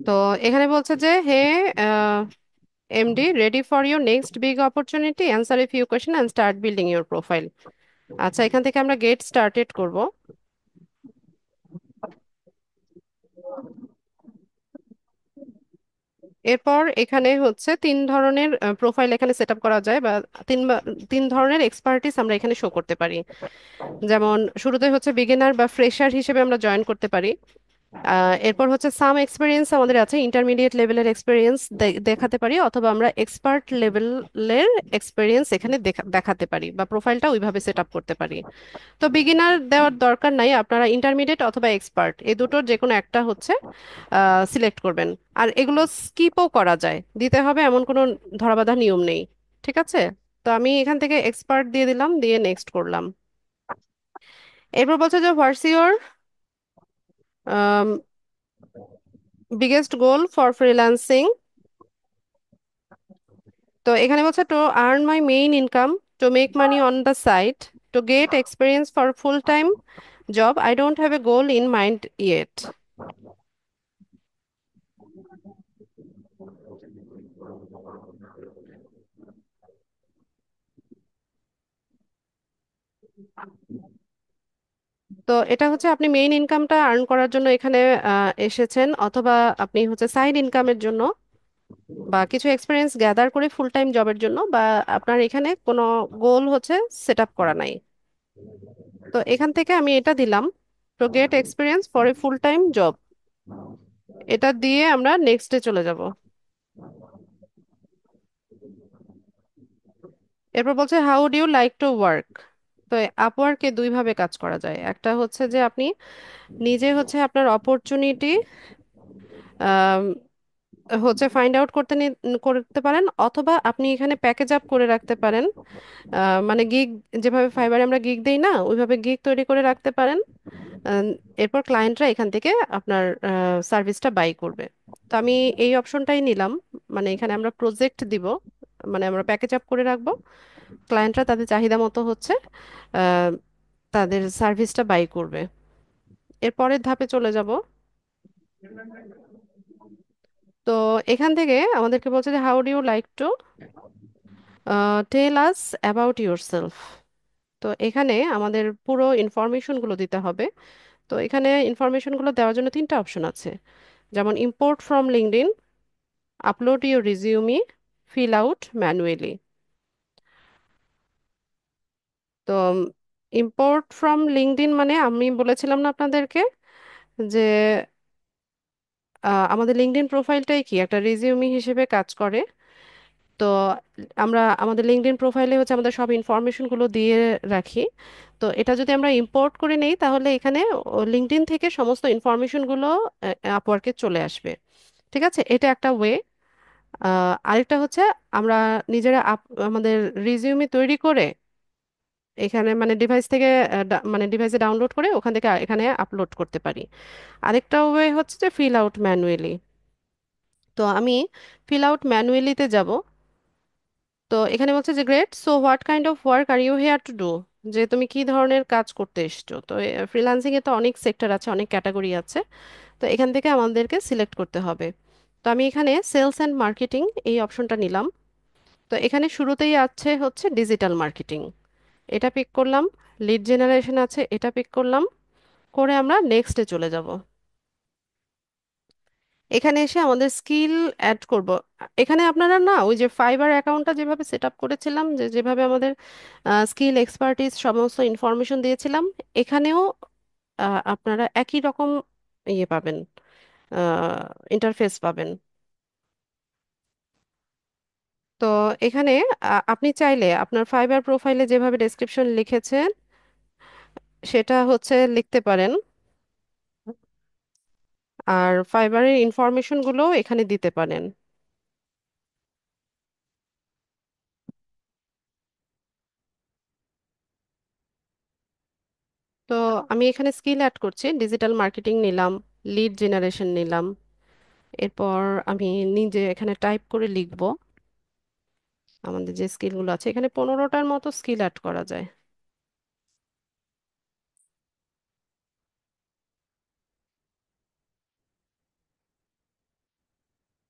তো এখানে বলছে যে hey, MD, ready for your next big opportunity, answer a few question and start building your profile. আচ্ছা, এখান থেকে আমরা গেট স্টার্টেড করব। এরপর এখানে হচ্ছে তিন ধরনের প্রোফাইল এখানে সেট আপ করা যায়, বা তিন ধরনের এক্সপার্টিস আমরা এখানে শো করতে পারি। যেমন শুরুতে হচ্ছে বিগিনার বা ফ্রেশার হিসেবে আমরা জয়েন করতে পারি। এরপর হচ্ছে সাম এক্সপিরিয়েন্স আমাদের আছে, ইন্টারমিডিয়েট লেভেলের এক্সপিরিয়েন্স দেখাতে পারি, অথবা আমরা এক্সপার্ট লেভেলের এক্সপিরিয়েন্স এখানে দেখাতে পারি, বা প্রোফাইলটা ওইভাবে সেট আপ করতে পারি। তো বিগিনার দেওয়ার দরকার নাই, আপনারা ইন্টারমিডিয়েট অথবা এক্সপার্ট এই দুটোর যে কোনো একটা হচ্ছে সিলেক্ট করবেন। আর এগুলো স্কিপও করা যায়, দিতে হবে এমন কোনো ধরাবাঁধা নিয়ম নেই। ঠিক আছে, তো আমি এখান থেকে এক্সপার্ট দিয়ে দিলাম, দিয়ে নেক্সট করলাম। এরপর বলছে যে what's your biggest goal for freelancing. তো এখানে বলছে to earn my main income, to make money on the side, two get experience for full time job, I don't have a goal in mind yet. তো এটা হচ্ছে আপনি main ইনকামটা earn করার জন্য এখানে এসেছেন, অথবা আপনি হচ্ছে সাইড ইনকামের জন্য, বা কিছু এক্সপিরিয়েন্স গ্যাদার করে ফুল টাইম জবের জন্য, বা আপনার এখানে কোনো গোল হচ্ছে সেট আপ করা নাই। তো এখান থেকে আমি এটা দিলাম, to get experience for a full time job, এটা দিয়ে আমরা নেক্সটে চলে যাব। এরপর বলছে how do you like to work. তো আপওয়ার্কে দুইভাবে কাজ করা যায়। একটা হচ্ছে যে আপনি নিজে হচ্ছে আপনার অপরচুনিটি হচ্ছে ফাইন্ড আউট করতে পারেন, অথবা আপনি এখানে প্যাকেজ আপ করে রাখতে পারেন। মানে গিগ, যেভাবে ফাইবারে আমরা গিগ দেই না, ওইভাবে গিগ তৈরি করে রাখতে পারেন। আহ, এরপর ক্লায়েন্টরা এখান থেকে আপনার সার্ভিসটা বাই করবে। তো আমি এই অপশনটাই নিলাম, মানে এখানে আমরা প্রজেক্ট দিব, মানে আমরা প্যাকেজ আপ করে রাখবো, ক্লায়েন্টরা তাদের চাহিদা মতো হচ্ছে আহ, তাদের সার্ভিসটা বাই করবে। এর পরের ধাপে চলে যাব। তো এখান থেকে আমাদেরকে বলছে যে how do you like to tell us about yourself. তো এখানে আমাদের পুরো ইনফরমেশনগুলো দিতে হবে। তো এখানে ইনফরমেশনগুলো দেওয়ার জন্য তিনটা অপশন আছে, যেমন import from LinkedIn, upload your resume, fill out manually. তো ইম্পোর্ট ফ্রম লিঙ্কডইন মানে আমি বলেছিলাম না আপনাদেরকে যে আমাদের লিঙ্কডইন প্রোফাইলটাই কি একটা রিজিউমি হিসেবে কাজ করে। তো আমরা আমাদের লিঙ্কডইন প্রোফাইলে হচ্ছে আমাদের সব ইনফরমেশনগুলো দিয়ে রাখি। তো এটা যদি আমরা ইম্পোর্ট করে নেই, তাহলে এখানে লিঙ্কডইন থেকে সমস্ত ইনফরমেশনগুলো আপওয়ার্কে চলে আসবে। ঠিক আছে, এটা একটা ওয়ে। আরেকটা হচ্ছে আমরা নিজেরা আমাদের রিজিউমি তৈরি করে এখানে মানে ডিভাইস থেকে মানে ডিভাইসে ডাউনলোড করে ওখান থেকে এখানে আপলোড করতে পারি। আরেকটা ওয়ে হচ্ছে যে ফিল আউট ম্যানুয়ালি। তো আমি ফিল আউট ম্যানুয়ালিতে যাব। তো এখানে বলছে যে great, so what kind of work are you here to do, যে তুমি কি ধরনের কাজ করতে এসছো। তো ফ্রিল্যান্সিং এ তো অনেক সেক্টর আছে, অনেক ক্যাটাগরি আছে। তো এখান থেকে আমাদেরকে সিলেক্ট করতে হবে। তো আমি এখানে সেলস অ্যান্ড মার্কেটিং এই অপশনটা নিলাম। তো এখানে শুরুতেই আছে হচ্ছে ডিজিটাল মার্কেটিং, এটা পিক করলাম। লিড জেনারেশন আছে, এটা পিক করলাম। করে আমরা নেক্সটে চলে যাব। এখানে এসে আমাদের স্কিল অ্যাড করব। এখানে আপনারা না ওই যে ফাইবার অ্যাকাউন্টটা যেভাবে সেট আপ করেছিলাম, যে যেভাবে আমাদের স্কিল এক্সপার্টিস সমস্ত ইনফরমেশন দিয়েছিলাম, এখানেও আপনারা একই রকম ইয়ে পাবেন, ইন্টারফেস পাবেন। তো এখানে আপনি চাইলে আপনার ফাইবার প্রোফাইলে যেভাবে ডেসক্রিপশন লিখেছেন সেটা হচ্ছে লিখতে পারেন, আর ফাইবারের ইনফরমেশনগুলো এখানে দিতে পারেন। তো আমি এখানে স্কিল অ্যাড করছি, ডিজিটাল মার্কেটিং নিলাম, লিড জেনারেশন নিলাম। এরপর আমি নিজে এখানে টাইপ করে লিখব আমাদের যে স্কিলগুলো আছে। এখানে 15টার মতো স্কিল অ্যাড করা যায়।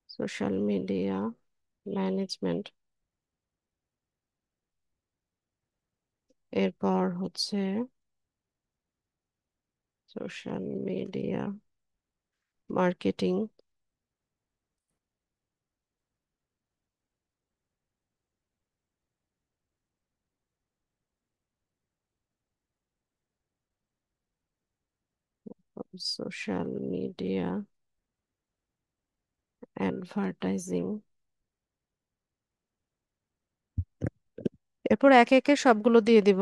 সোশ্যাল মিডিয়া, ম্যানেজমেন্ট, এরপর হচ্ছে social media marketing, social media advertising. এরপর একে একে সবগুলো দিয়ে দিব,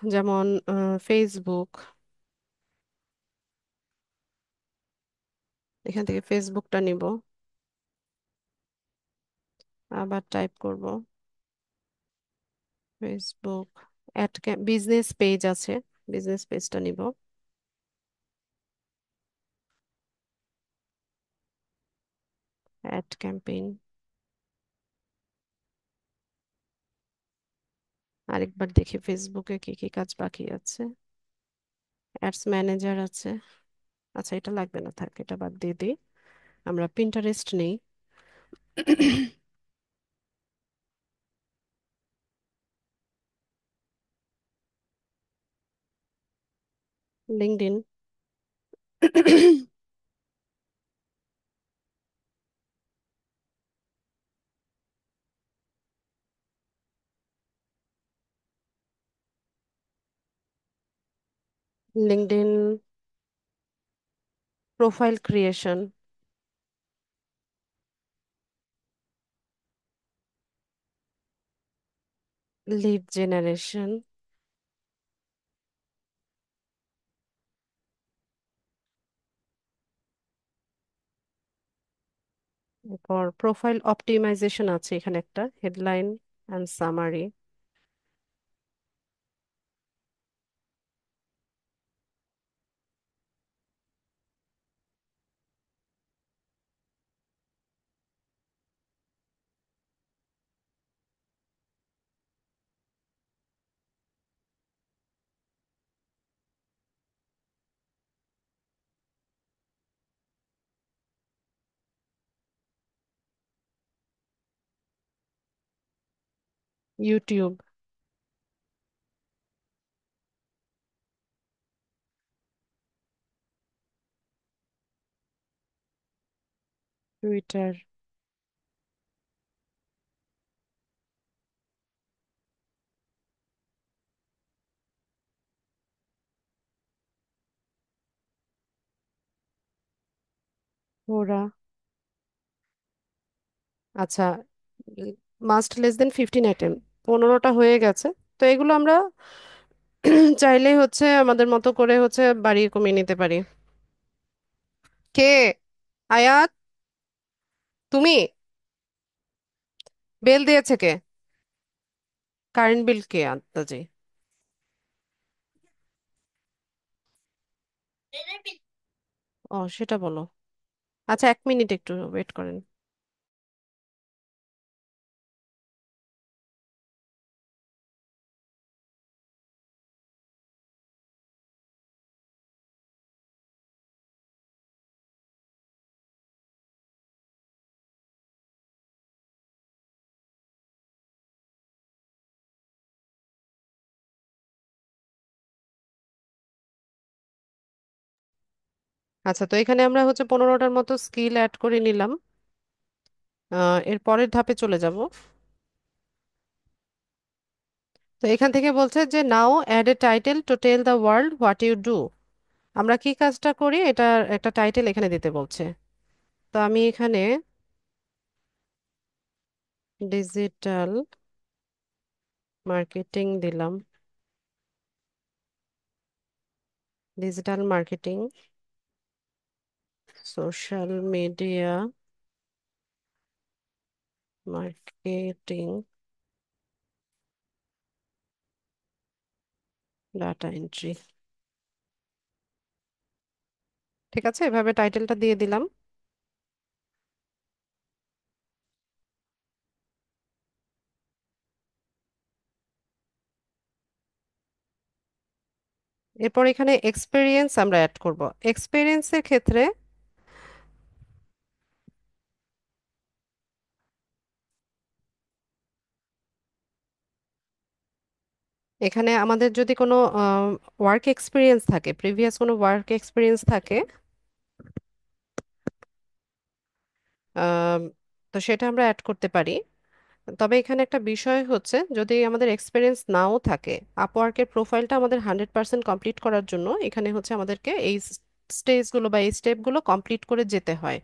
যেমন ফেসবুক, এখান থেকে ফেসবুকটা নিব, আবার টাইপ করব ফেসবুক অ্যাড, বিজনেস পেজ আছে, বিজনেস পেজটা নিব, অ্যাড ক্যাম্পেইন। আরেকবার দেখি ফেসবুকে কি কি কাজ বাকি আছে। অ্যাডস ম্যানেজার আছে, আচ্ছা এটা লাগবে না, থাক এটা বাদ দিয়ে দিই। আমরা পিন্টারেস্ট নেই। LinkedIn, LinkedIn profile creation, lead generation, এরপর প্রোফাইল অপটিমাইজেশন আছে, এখানে একটা headline and summary, YouTube, Twitter, ওরা। আচ্ছা, মাস্ট লেস দেন 15 আইটেম, 15টা হয়ে গেছে। তো এগুলো আমরা চাইলেই হচ্ছে আমাদের মতো করে হচ্ছে বাড়িয়ে কমিয়ে নিতে পারি। কে? আয়াত, তুমি? বেল দিয়েছে কে? কারেন্ট বিল কে আন্দাজে? ও সেটা বলো। আচ্ছা 1 মিনিট একটু ওয়েট করেন। আচ্ছা, তো এখানে আমরা হচ্ছে 15টার মতো স্কিল অ্যাড করে নিলাম। এর পরের ধাপে চলে যাব। তো এখান থেকে বলছে যে now add a title to tell the world what you do. আমরা কি কাজটা করি এটার একটা টাইটেল এখানে দিতে বলছে। তো আমি এখানে ডিজিটাল মার্কেটিং দিলাম, digital marketing, social media marketing, data entry. ঠিক আছে, এভাবে টাইটেলটা দিয়ে দিলাম। এরপর এখানে এক্সপেরিয়েন্স আমরা অ্যাড করব। এক্সপেরিয়েন্সের ক্ষেত্রে এখানে আমাদের যদি কোনো ওয়ার্ক এক্সপিরিয়েন্স থাকে, প্রিভিয়াস কোনো ওয়ার্ক এক্সপিরিয়েন্স থাকে, আম, তো সেটা আমরা অ্যাড করতে পারি। তবে এখানে একটা বিষয় হচ্ছে, যদি আমাদের এক্সপিরিয়েন্স নাও থাকে, আপওয়ার্কের প্রোফাইলটা আমাদের 100% কমপ্লিট করার জন্য এখানে হচ্ছে আমাদেরকে এই স্টেজগুলো বা এই স্টেপগুলো কমপ্লিট করে যেতে হয়।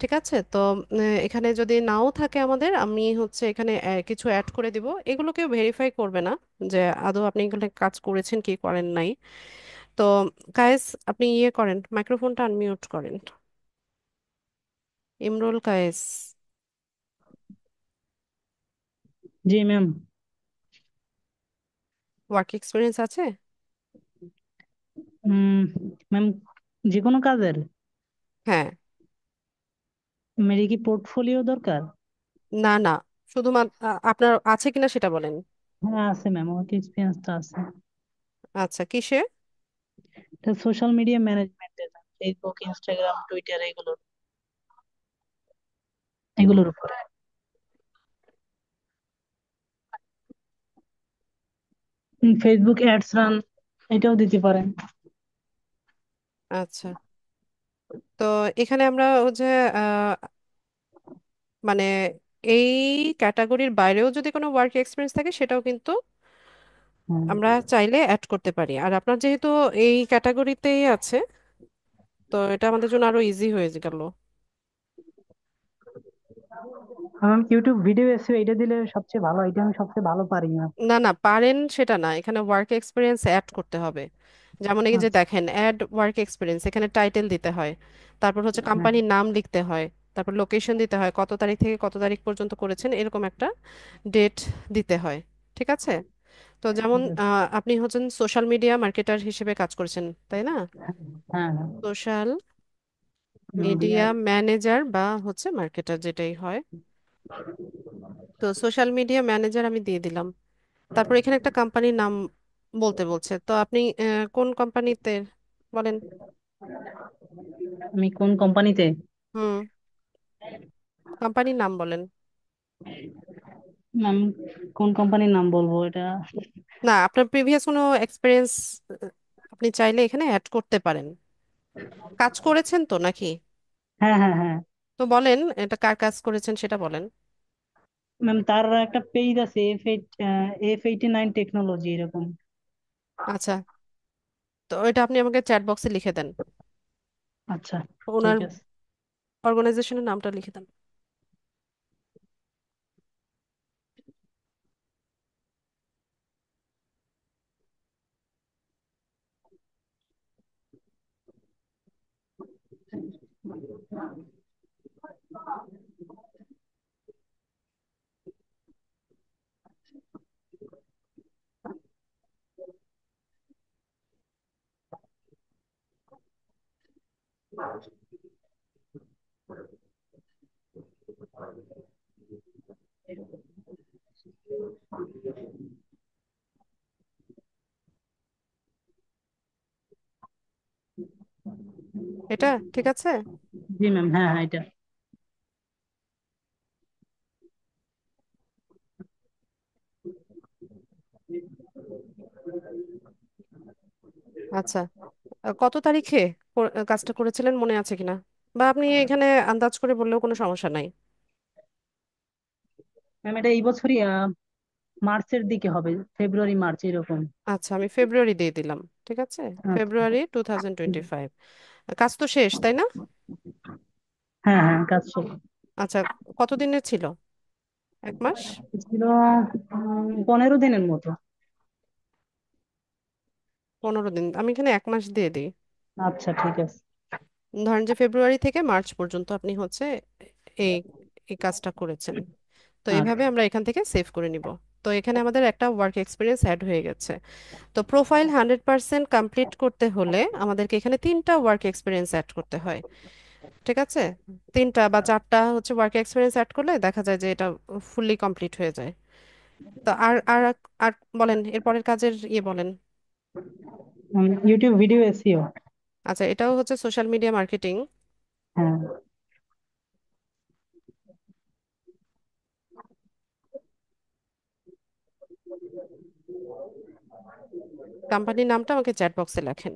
ঠিক আছে? তো এখানে যদি নাও থাকে আমাদের, আমি হচ্ছে এখানে কিছু অ্যাড করে দিব, এগুলো কেউ ভেরিফাই করবে না যে আদৌ আপনি এগুলো কাজ করেছেন কি করেন নাই। তো কায়েস, আপনি ইয়ে করেন, মাইক্রোফোনটা আনমিউট করেন। ইমরুল কায়েস, জি ম্যাম। ওয়ার্ক এক্সপিরিয়েন্স আছে? উম ম্যাম, যে কোনো কাজের হ্যাঁ। মেরি কি পোর্টফোলিও দরকার? না না, শুধুমাত্র আপনার আছে কিনা সেটা বলেন। হ্যাঁ আছে ম্যাম, ওয়ার্ক এক্সপিরিয়েন্স তো আছে। আচ্ছা, কিসে? এটা সোশ্যাল মিডিয়া ম্যানেজমেন্টের, ফেসবুক, ইনস্টাগ্রাম, টুইটার, এগুলোর উপরে। ফেসবুক অ্যাডস রান, এটাও দিতে পারেন। আচ্ছা, তো এখানে আমরা হচ্ছে আহ, মানে এই ক্যাটাগরির বাইরেও যদি কোনো ওয়ার্ক এক্সপিরিয়েন্স থাকে সেটাও কিন্তু হুম। আমরা চাইলে অ্যাড করতে পারি। আর আপনার যেহেতু এই ক্যাটাগরিতেই আছে, তো এটা আমাদের জন্য আরো ইজি হয়ে গেল। ম্যাম ইউটিউব ভিডিও এসে এটা দিলে সবচেয়ে ভালো, এটা আমি সবচেয়ে ভালো পারি না। না না, পারেন সেটা না, এখানে ওয়ার্ক এক্সপিরিয়েন্স অ্যাড করতে হবে। যেমন এই যে আচ্ছা। দেখেন, অ্যাড ওয়ার্ক এক্সপিরিয়েন্স, এখানে টাইটেল দিতে হয়, তারপর হচ্ছে হ্যাঁ। কোম্পানির নাম লিখতে হয়, তারপর লোকেশন দিতে হয়, কত তারিখ থেকে কত তারিখ পর্যন্ত করেছেন এরকম একটা ডেট দিতে হয়। ঠিক আছে? তো যেমন ঠিক আছে। আপনি হচ্ছেন সোশ্যাল মিডিয়া মার্কেটার হিসেবে কাজ করেছেন, তাই না? হ্যাঁ হ্যাঁ। Social media. মিডিয়া ম্যানেজার বা হচ্ছে মার্কেটার, যেটাই হয়। তো সোশ্যাল মিডিয়া ম্যানেজার আমি দিয়ে দিলাম। তারপর এখানে একটা কোম্পানির নাম বলতে বলছে, তো আপনি কোন কোম্পানিতে বলেন। আমি কোন কোম্পানিতে? হুম, কোম্পানির নাম বলেন। ম্যাম কোন কোম্পানির নাম বলবো এটা? না, আপনার প্রিভিয়াস কোনো এক্সপিরিয়েন্স আপনি চাইলে এখানে অ্যাড করতে পারেন। কাজ করেছেন তো নাকি? হ্যাঁ হ্যাঁ হ্যাঁ। তো বলেন, এটা কার কাজ করেছেন সেটা বলেন। ম্যাম তার একটা পেজ আছে, F89 টেকনোলজি এরকম। আচ্ছা, তো এটা আপনি আমাকে চ্যাট বক্সে লিখে দেন, আচ্ছা ঠিক ওনার আছে। অর্গানাইজেশনের নামটা লিখে দেন। এটা ঠিক আছে? জি ম্যাম, হ্যাঁ হ্যাঁ এটা। আচ্ছা, কত তারিখে কাজটা করেছিলেন মনে আছে কিনা? বা আপনি এখানে আন্দাজ করে বললেও কোনো সমস্যা নাই। ম্যাম এটা এই বছরই মার্চের দিকে হবে, ফেব্রুয়ারি মার্চ এরকম। আচ্ছা, আমি ফেব্রুয়ারি দিয়ে দিলাম। ঠিক আছে, আচ্ছা। ফেব্রুয়ারি 2025। কাজ তো শেষ, তাই না? হ্যাঁ হ্যাঁ কাজ শেষ। আচ্ছা, কতদিনের ছিল? এক মাস? ছিল 15 দিনের মতো। 15 দিন? আমি এখানে এক মাস দিয়ে দিই। আচ্ছা ঠিক আছে। ধরেন যে ফেব্রুয়ারি থেকে মার্চ পর্যন্ত আপনি হচ্ছে এই এই কাজটা করেছেন। তো এইভাবে আচ্ছা। আমরা এখান থেকে সেভ করে নিব। তো এখানে আমাদের একটা ওয়ার্ক এক্সপিরিয়েন্স অ্যাড হয়ে গেছে। তো প্রোফাইল 100% কমপ্লিট করতে হলে আমাদেরকে এখানে 3টা ওয়ার্ক এক্সপিরিয়েন্স অ্যাড করতে হয়। ঠিক আছে? 3টা বা 4টা হচ্ছে ওয়ার্ক এক্সপিরিয়েন্স অ্যাড করলে দেখা যায় যে এটা ফুললি কমপ্লিট হয়ে যায়। তো আর আর আর বলেন, এরপরের কাজের ইয়ে বলেন। YouTube video SEO. আচ্ছা, এটাও হচ্ছে সোশ্যাল মিডিয়া মার্কেটিং। হ্যাঁ। কোম্পানির নামটা আমাকে চ্যাট বক্সে লেখেন।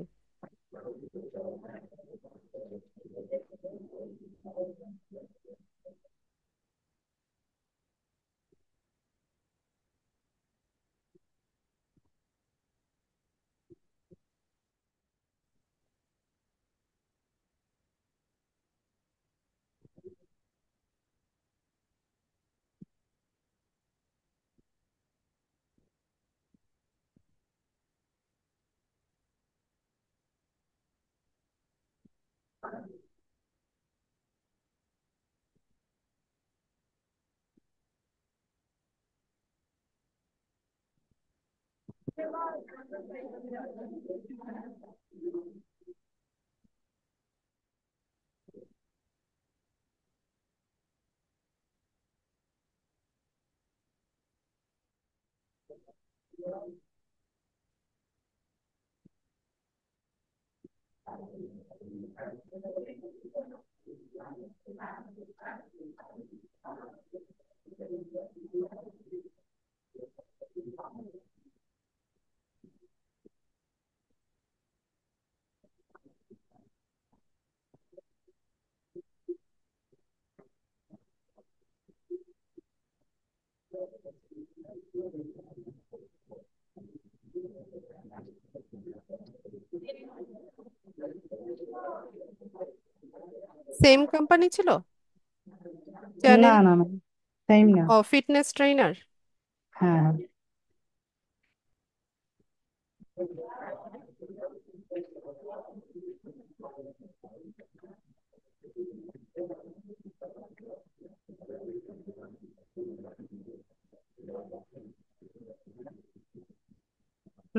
সেম কোম্পানি ছিল? না চ্যানেল? না না, টাইম না। ও, ফিটনেস ট্রেনার। হ্যাঁ হ্যাঁ।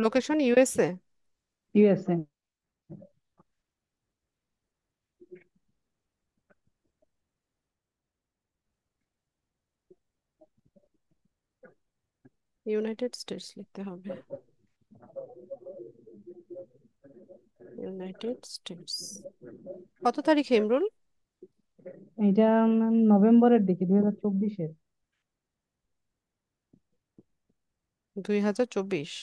Location USA? USA. United states লিখতে হবে। United states. কত তারিখে ইমরুল? এটা নভেম্বরের দিকে, 2024-এর। 2024?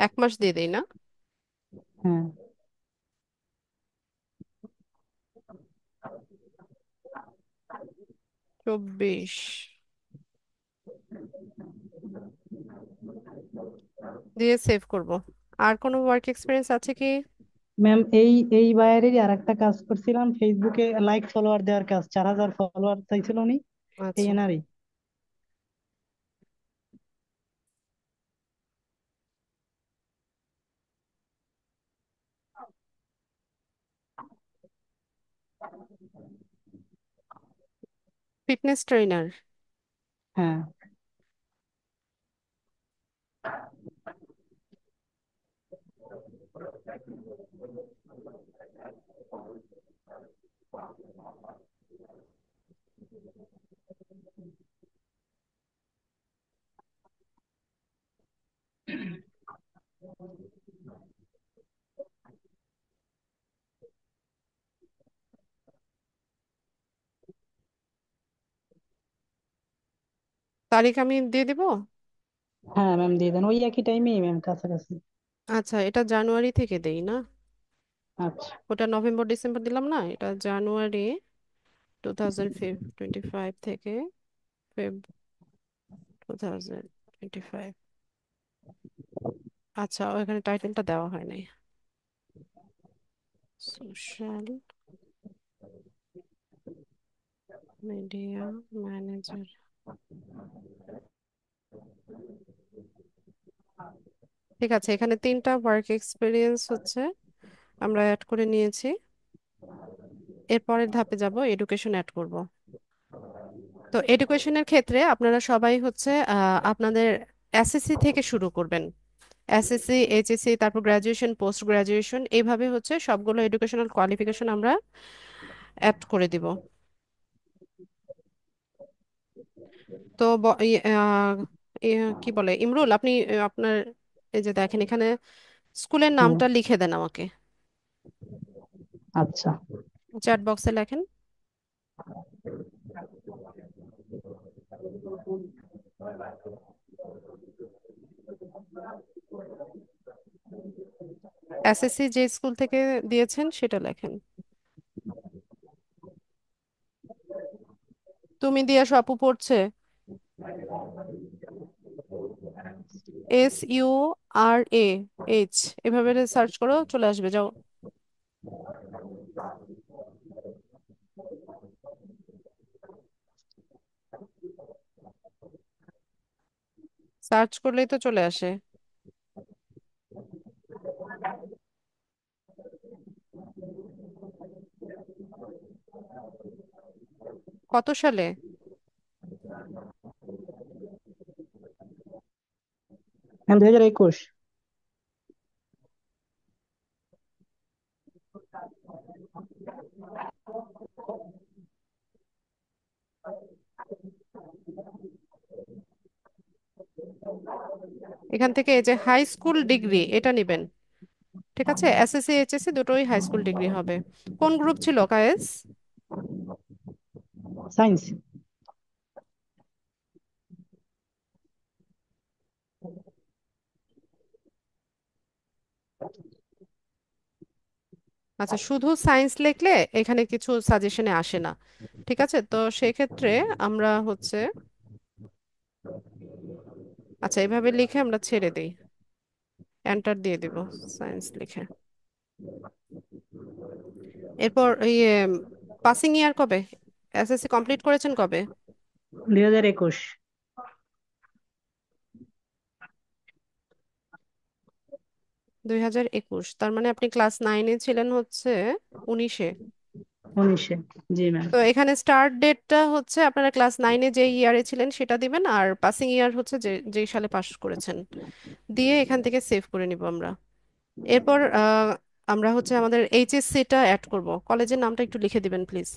এক মাস দিয়ে দেই না? হ্যাঁ। 24 দিয়ে সেভ করব। আর কোনো ওয়ার্ক এক্সপিরিয়েন্স আছে কি? ম্যাম, এই বাইরেরই আর একটা কাজ করছিলাম, ফেসবুকে লাইক ফলোয়ার দেওয়ার কাজ, 4,000 ফলোয়ার চাইছিল উনি, এই আচ্ছা। এনারই। Fitness trainer. হ্যাঁ। তারিখ আমি দিয়ে দিব। হ্যাঁ ম্যাম, দিয়ে দেন, ওই একই টাইমেই ম্যাম, কাছাকাছি। আচ্ছা, এটা জানুয়ারি থেকে দেই না? আচ্ছা। ওটা নভেম্বর ডিসেম্বর দিলাম না, এটা জানুয়ারি 2025 থেকে ফেব 2025। আচ্ছা, ওখানে টাইটেলটা দেওয়া হয় নাই। Social media manager. ঠিক আছে, এখানে 3টা ওয়ার্ক এক্সপিরিয়েন্স হচ্ছে আমরা অ্যাড করে নিয়েছি। এর পরের ধাপে যাব, এডুকেশন অ্যাড করব। তো এডুকেশনের ক্ষেত্রে আপনারা সবাই হচ্ছে আপনাদের এসএসসি থেকে শুরু করবেন। এসএসসি, এইচএসসি, তারপর গ্রাজুয়েশন, পোস্ট গ্রাজুয়েশন, এইভাবে হচ্ছে সবগুলো এডুকেশনাল কোয়ালিফিকেশন আমরা অ্যাড করে দিব। তো কি বলে ইমরুল, আপনি আপনার এই যে দেখেন এখানে স্কুলের হুম। নামটা লিখে দেন আমাকে, আচ্ছা। চ্যাট বক্সে লেখেন। এসএসসি যে স্কুল থেকে দিয়েছেন সেটা লেখেন। তুমি দিয়ে আপু পড়ছে, SURAH, এভাবে সার্চ করো, চলে আসবে, যাও। সার্চ করলেই তো চলে আসে। কত সালে? হ্যাঁ, 2021। এখান থেকে এই যে হাই স্কুল ডিগ্রি এটা নিবেন। ঠিক আছে, এসএসসি এইচএসসি দুটোই হাই স্কুল ডিগ্রি হবে। কোন গ্রুপ ছিল কায়েস? সায়েন্স। আচ্ছা, শুধু সায়েন্স লিখলে এখানে কিছু সাজেশনে আসে না। ঠিক আছে, তো সেক্ষেত্রে আমরা হচ্ছে, আচ্ছা এভাবে লিখে আমরা ছেড়ে দিই, এন্টার দিয়ে দিব সায়েন্স লিখে। এরপর ইয়ে পাসিং ইয়ার কবে, এসএসসি কমপ্লিট করেছেন কবে? 2021। 2021, তার মানে আপনি ক্লাস 9-এ ছিলেন হচ্ছে 19-এ। 19-এ। জি ম্যাম। তো এখানে স্টার্ট ডেটটা হচ্ছে আপনারা ক্লাস 9-এ যে ইয়ারে ছিলেন সেটা দিবেন, আর পাসিং ইয়ার হচ্ছে যে যেই সালে পাস করেছেন দিয়ে এখান থেকে সেভ করে নিব আমরা। এরপর আমরা হচ্ছে আমাদের এইচএসসিটা অ্যাড করব। কলেজের নামটা একটু লিখে দিবেন please.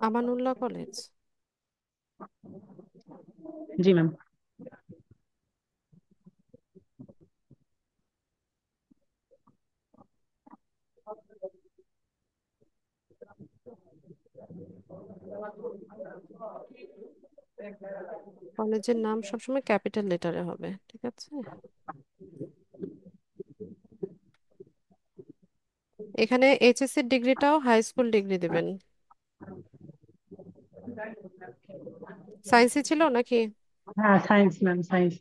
Amanullah college. G ma'am. কলেজের নাম সবসময় ক্যাপিটাল লেটারে হবে, ঠিক আছে। এখানে এইচএসসি ডিগ্রিটাও হাই স্কুল ডিগ্রি দিবেন। সায়েন্সই ছিল নাকি? হ্যাঁ, সায়েন্স ম্যাম, সায়েন্স।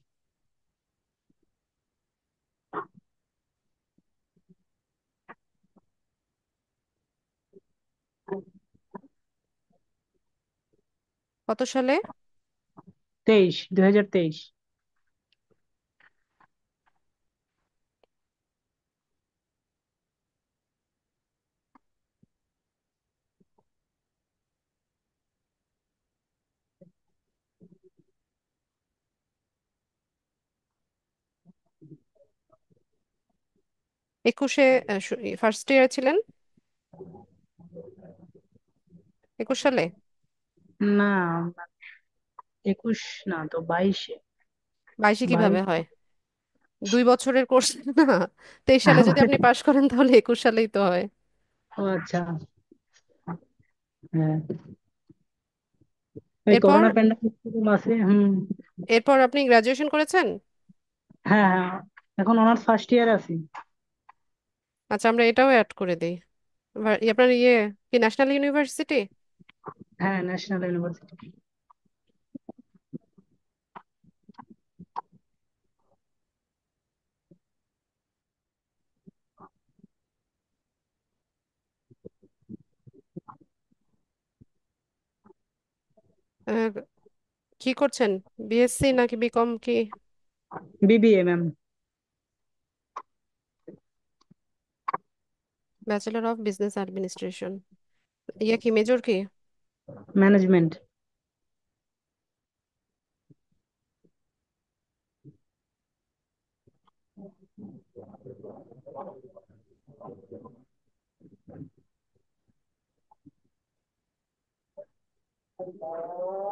কত সালে? 2023। 21-এ ফার্স্ট ইয়ারে ছিলেন? 21 সালে? না, 21 না তো, 22-এ। 22-এ কিভাবে 22। হয়? 2 বছরের কোর্স না? 23 সালে যদি আপনি পাশ করেন তাহলে 21 সালেই তো হয়। ও আচ্ছা। হ্যাঁ, ওই এরপর করোনা প্যান্ডামিক মাসে। হুম। এরপর আপনি গ্রাজুয়েশন করেছেন? হ্যাঁ হ্যাঁ, এখন অনার্স ফার্স্ট ইয়ার আছি। আচ্ছা, আমরা এটাও অ্যাড করে দিই। আপনার ইয়ে কি ন্যাশনাল ইউনিভার্সিটি? হ্যাঁ, ন্যাশনাল ইউনিভার্সিটি। কি করছেন? বিএসসি নাকি বিকম কি? BBA ma'am. Bachelor of business administration. ইয়ে কি মেজর কি? ম্যানেজমেন্ট।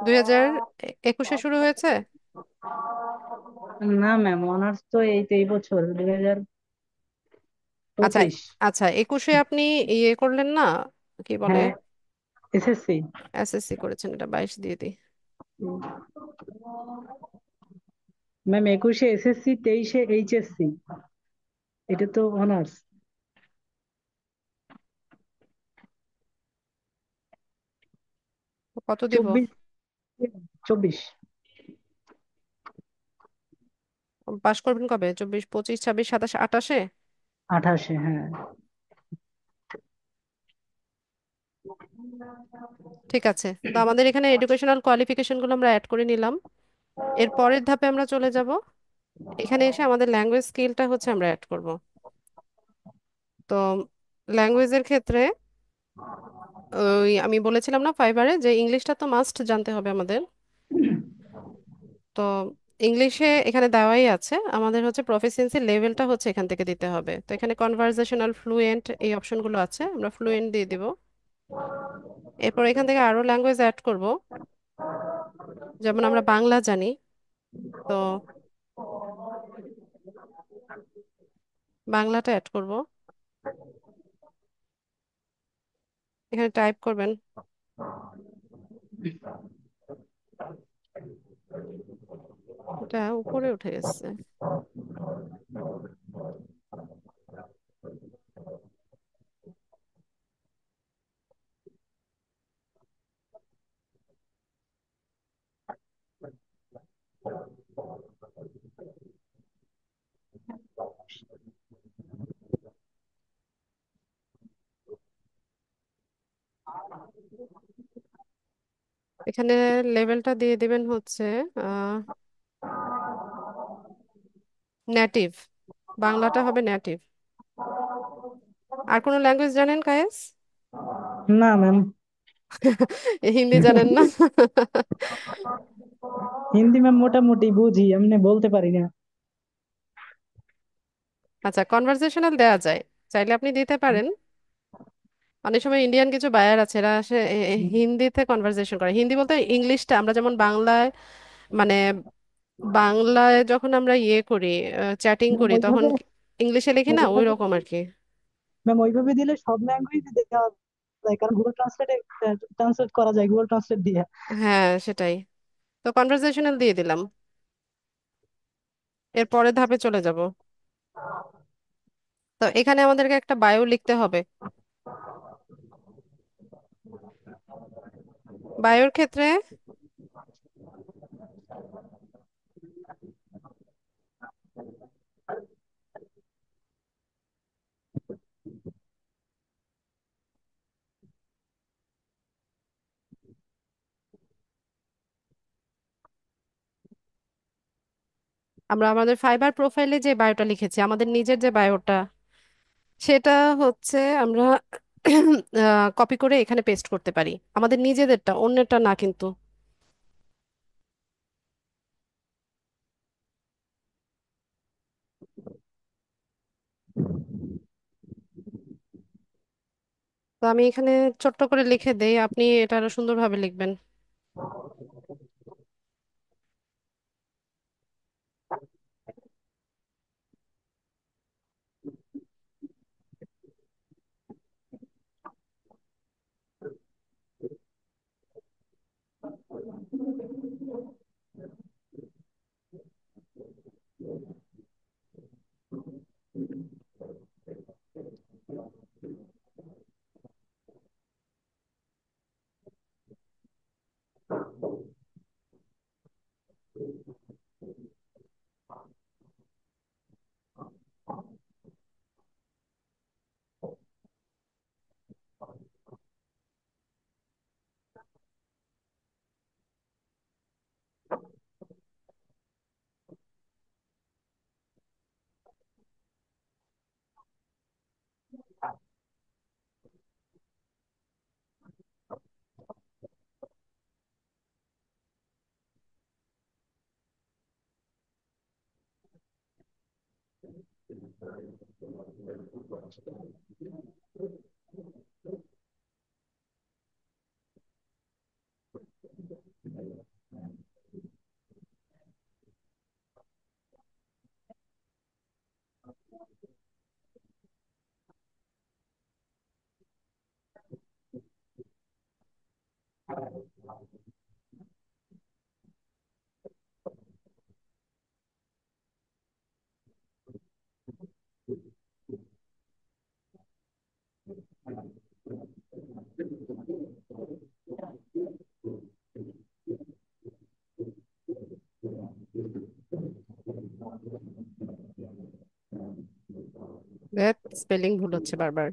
2021 শুরু হয়েছে? না ম্যাম, অনার্স তো এই বছর 2025। আচ্ছা। আচ্ছা, 21-এ আপনি ইয়ে করলেন না, কি বলে, হ্যাঁ, এসএসসি। এসএসসি করেছেন, এটা 22 দিয়ে দিই। ম্যাম 21-এ এসএসসি, 23-এ এইচএসসি। এটা তো অনার্স। কত দিব? 24। 24। পাশ করবেন কবে? 24, 25, 26, 27, 28-এ? 28-এ, হ্যাঁ। ঠিক আছে, তো আমাদের এখানে এডুকেশনাল কোয়ালিফিকেশন গুলো আমরা অ্যাড করে নিলাম। এর পরের ধাপে আমরা চলে যাব। এখানে এসে আমাদের ল্যাঙ্গুয়েজ স্কিলটা হচ্ছে আমরা অ্যাড করব। তো ল্যাঙ্গুয়েজের ক্ষেত্রে ওই আমি বলেছিলাম না ফাইবারে যে ইংলিশটা তো মাস্ট জানতে হবে আমাদের। তো ইংলিশে এখানে দেওয়াই আছে, আমাদের হচ্ছে প্রফিসিয়েন্সি লেভেলটা হচ্ছে এখান থেকে দিতে হবে। তো এখানে কনভারসেশনাল ফ্লুয়েন্ট এই অপশনগুলো আছে, আমরা ফ্লুয়েন্ট দিয়ে দিব। এরপর এখান থেকে আরো ল্যাঙ্গুয়েজ অ্যাড করব, যেমন আমরা বাংলা জানি, তো বাংলাটা অ্যাড করব। এখানে টাইপ করবেন। এটা উপরে উঠে গেছে। এখানে লেভেলটা দিয়ে দিবেন হচ্ছে নেটিভ। বাংলাটা হবে নেটিভ। আর কোনো ল্যাঙ্গুয়েজ জানেন কায়েস? না ম্যাম। হিন্দি জানেন না? হিন্দি ম্যাম মোটামুটি বুঝি, এমনি বলতে পারি না। আচ্ছা, কনভারসেশনাল দেয়া যায়, চাইলে আপনি দিতে পারেন। অনেক সময় ইন্ডিয়ান কিছু বায়ার আছে, এরা আসে হিন্দিতে কনভারসেশন করে। হিন্দি বলতে ইংলিশটা আমরা যেমন বাংলায়, মানে বাংলায় যখন আমরা ইয়ে করি, চ্যাটিং ম্যাম করি, তখন ওইভাবে ইংলিশে লিখি না, ওই ওইভাবে রকম আর কি। ম্যাম ওইভাবে দিলে সব ল্যাঙ্গুয়েজ দেওয়া যায়, কারণ গুগল ট্রান্সলেটে ট্রান্সলেট করা যায় গুগল ট্রান্সলেট দিয়ে। হ্যাঁ, সেটাই। তো কনভারসেশনাল দিয়ে দিলাম। এর পরের ধাপে চলে যাব। তো এখানে আমাদেরকে একটা বায়ো লিখতে হবে। বায়োর ক্ষেত্রে আমরা আমাদের ফাইবার প্রোফাইলে যে বায়োটা লিখেছি, আমাদের নিজের যে বায়োটা, সেটা হচ্ছে আমরা কপি করে এখানে পেস্ট করতে পারি, আমাদের নিজেদেরটা, অন্যেরটা না কিন্তু। তো আমি এখানে ছোট্ট করে লিখে দেই, আপনি এটা আরো সুন্দরভাবে লিখবেন। দেখ, স্পেলিং ভুল হচ্ছে বারবার।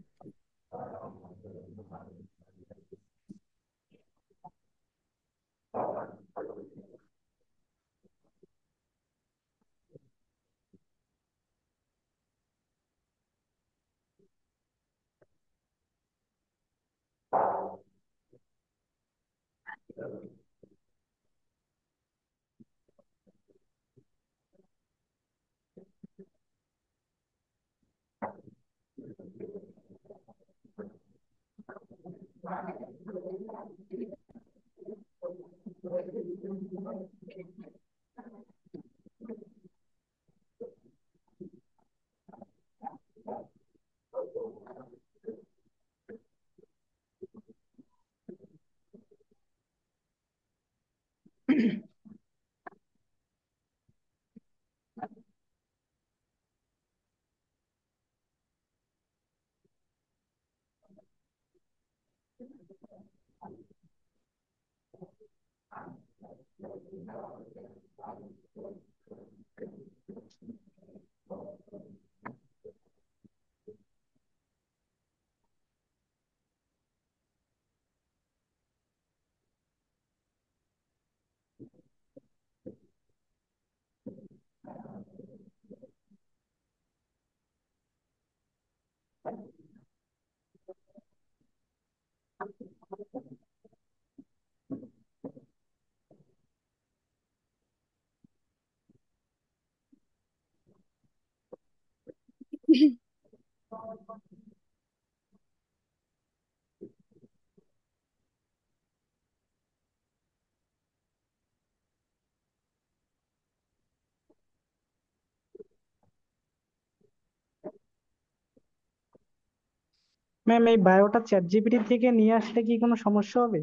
ম্যাম, এই বায়োটা চ্যাট জিপিটি থেকে নিয়ে আসলে কি কোনো সমস্যা হবে?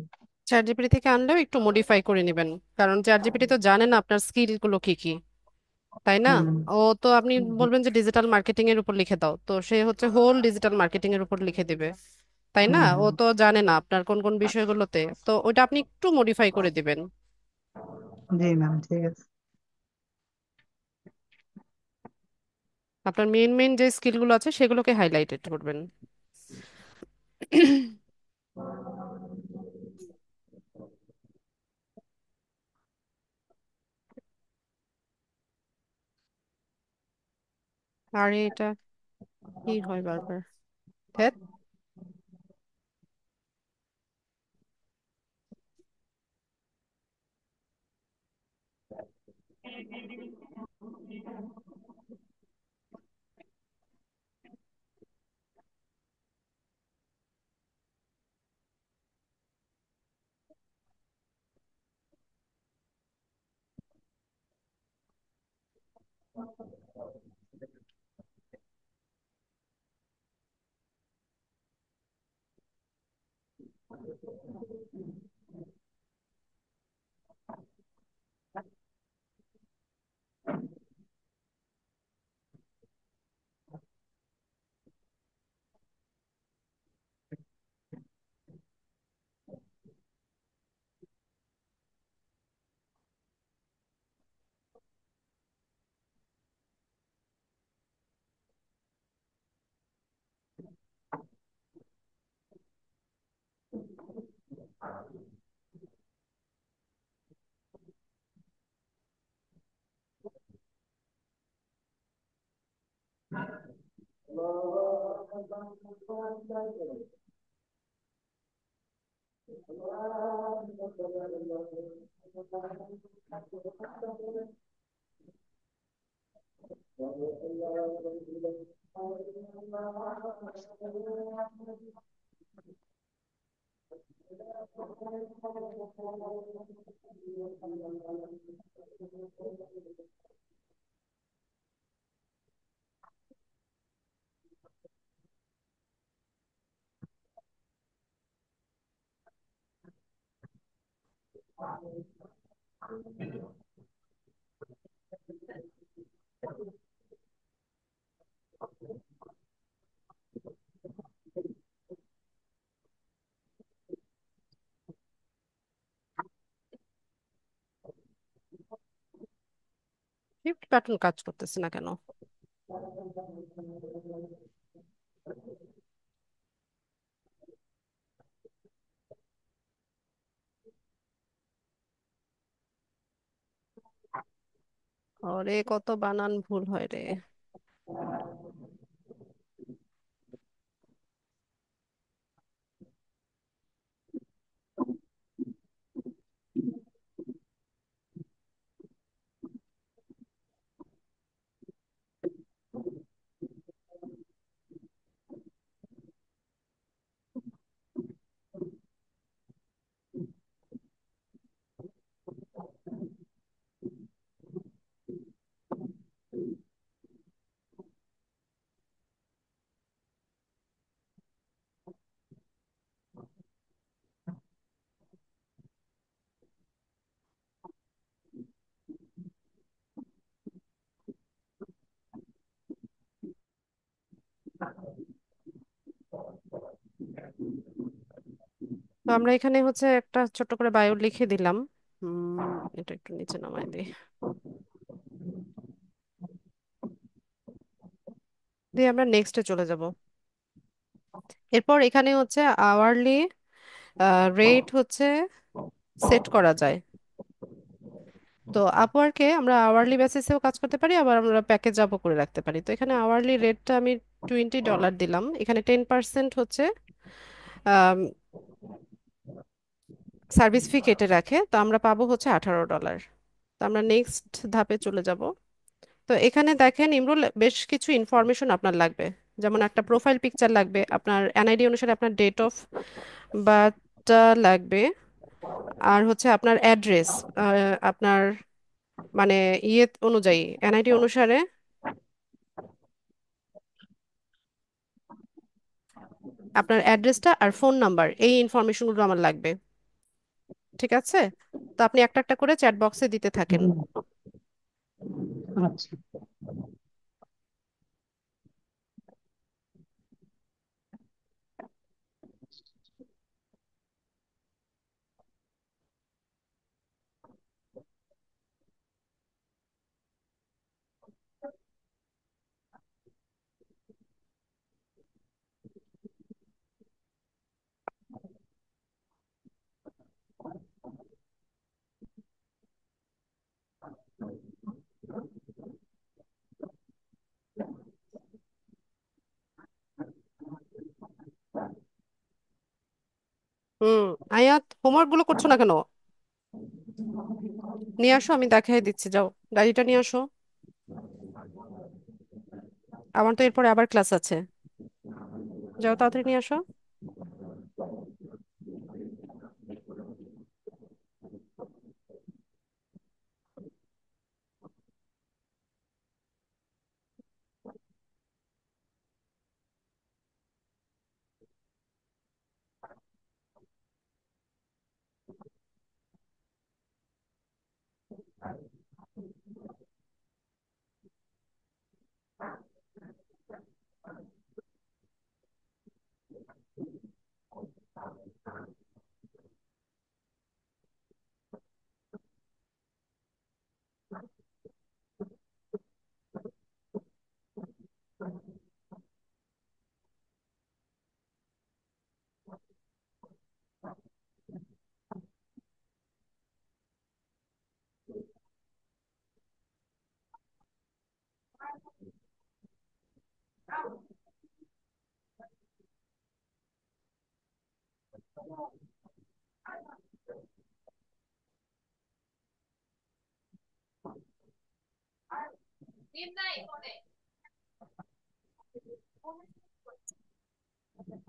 চ্যাট জিপিটি থেকে আনলেও একটু মডিফাই করে নেবেন, কারণ চ্যাট জিপিটি তো জানে না আপনার স্কিল গুলো কি কি, তাই না? হুম। ও তো আপনি বলবেন যে ডিজিটাল মার্কেটিং এর উপর লিখে দাও, তো সে হচ্ছে হোল ডিজিটাল মার্কেটিং এর উপর লিখে দিবে, তাই না? হুম ও হুম। তো জানে না আপনার কোন কোন বিষয়গুলোতে, তো ওটা আপনি একটু মডিফাই করে দিবেন। জি ম্যাম, ঠিক আছে। আপনার মেইন মেইন যে স্কিলগুলো আছে সেগুলোকে হাইলাইটেড করবেন। আর এটা কি হয় বারবার, ধ্যাৎ। শিফট বাটন কাজ করতেছে না কেন? ওরে কত বানান ভুল হয় রে। তো আমরা এখানে হচ্ছে একটা ছোট্ট করে বায়ো লিখে দিলাম। এটা একটু নিচে নামাই দিই, দিয়ে আমরা নেক্সটে চলে যাব। এরপর এখানে হচ্ছে আওয়ারলি রেট হচ্ছে সেট করা যায়। তো আপওয়ার্কে আমরা আওয়ারলি বেসিসেও কাজ করতে পারি, আবার আমরা প্যাকেজ আপও করে রাখতে পারি। তো এখানে আওয়ারলি রেটটা আমি $20 দিলাম। এখানে 10% হচ্ছে সার্ভিস ফি কেটে রাখে, তো আমরা পাবো হচ্ছে $18। তো আমরা নেক্সট ধাপে চলে যাব। তো এখানে দেখেন ইমরুল, বেশ কিছু ইনফরমেশন আপনার লাগবে। যেমন একটা প্রোফাইল পিকচার লাগবে, আপনার এনআইডি অনুসারে আপনার ডেট অফ বার্থটা লাগবে, আর হচ্ছে আপনার অ্যাড্রেস, আপনার মানে ইয়ে অনুযায়ী এনআইডি অনুসারে আপনার অ্যাড্রেসটা আর ফোন নাম্বার, এই ইনফরমেশনগুলো আমার লাগবে। ঠিক আছে? তো আপনি একটা একটা করে চ্যাট বক্সে দিতে থাকেন। হুম, আচ্ছা। হুম। আয়াত, হোমওয়ার্ক গুলো করছো না কেন? নিয়ে আসো, আমি দেখাই দিচ্ছি, যাও ডায়েরিটা নিয়ে আসো। আমার তো এরপরে আবার ক্লাস আছে, যাও তাড়াতাড়ি নিয়ে আসো।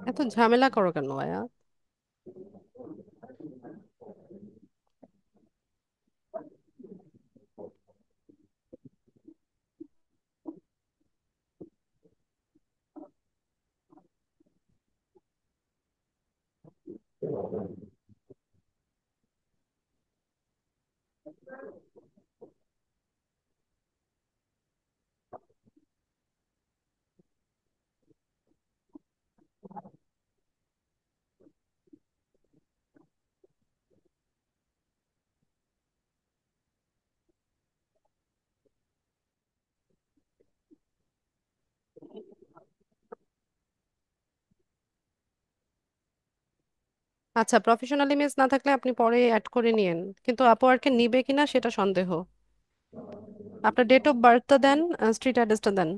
এত ঝামেলা করো কেন আয়া? আচ্ছা, প্রফেশনাল ইমেজ না থাকলে আপনি পরে অ্যাড করে নিয়েন, কিন্তু আপওয়ার্কে নিবে কিনা সেটা সন্দেহ। আপনার ডেট অফ বার্থটা দেন, স্ট্রিট অ্যাড্রেসটা দেন।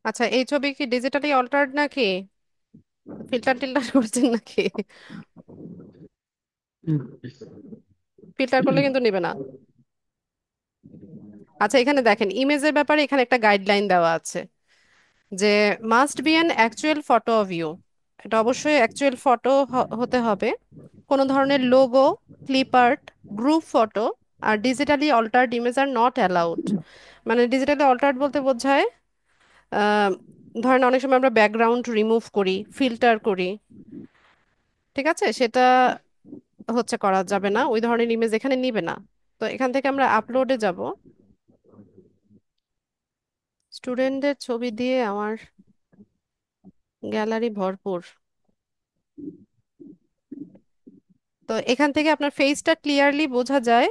আচ্ছা, এই ছবি কি ডিজিটালি অল্টার্ড নাকি ফিল্টার টিল্টার করছেন নাকি? হুম। ফিল্টার করলে কিন্তু নেবে না। আচ্ছা, এখানে দেখেন ইমেজের ব্যাপারে এখানে একটা গাইডলাইন দেওয়া আছে যে must be an actual photo of you. এটা অবশ্যই অ্যাকচুয়াল ফটো হতে হবে। কোনো ধরনের logo, clip art, group photo আর digitally altered image are not allowed. মানে ডিজিটালি অল্টার্ড বলতে বোঝায় আহ, ধরেন অনেক সময় আমরা ব্যাকগ্রাউন্ড রিমুভ করি, ফিল্টার করি, ঠিক আছে, সেটা হচ্ছে করা যাবে না, ওই ধরনের ইমেজ এখানে নিবে না। তো এখান থেকে আমরা আপলোডে যাব। স্টুডেন্টদের ছবি দিয়ে আমার গ্যালারি ভরপুর। তো এখান থেকে আপনার ফেসটা ক্লিয়ারলি বোঝা যায়,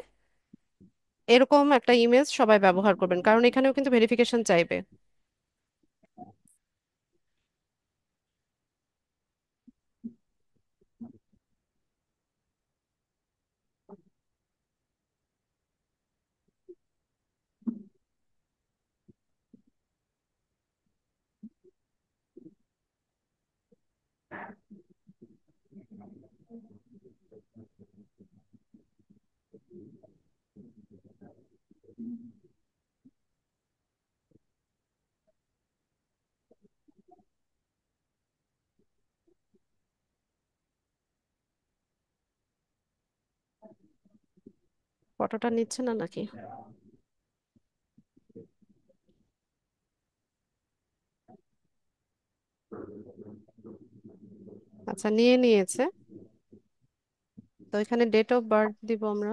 এরকম একটা ইমেজ সবাই ব্যবহার করবেন, কারণ এখানেও কিন্তু ভেরিফিকেশন চাইবে। ফটোটা নিচ্ছে না নাকি? আচ্ছা, নিয়ে নিয়েছে। তো এখানে ডেট অফ বার্থ দিব আমরা,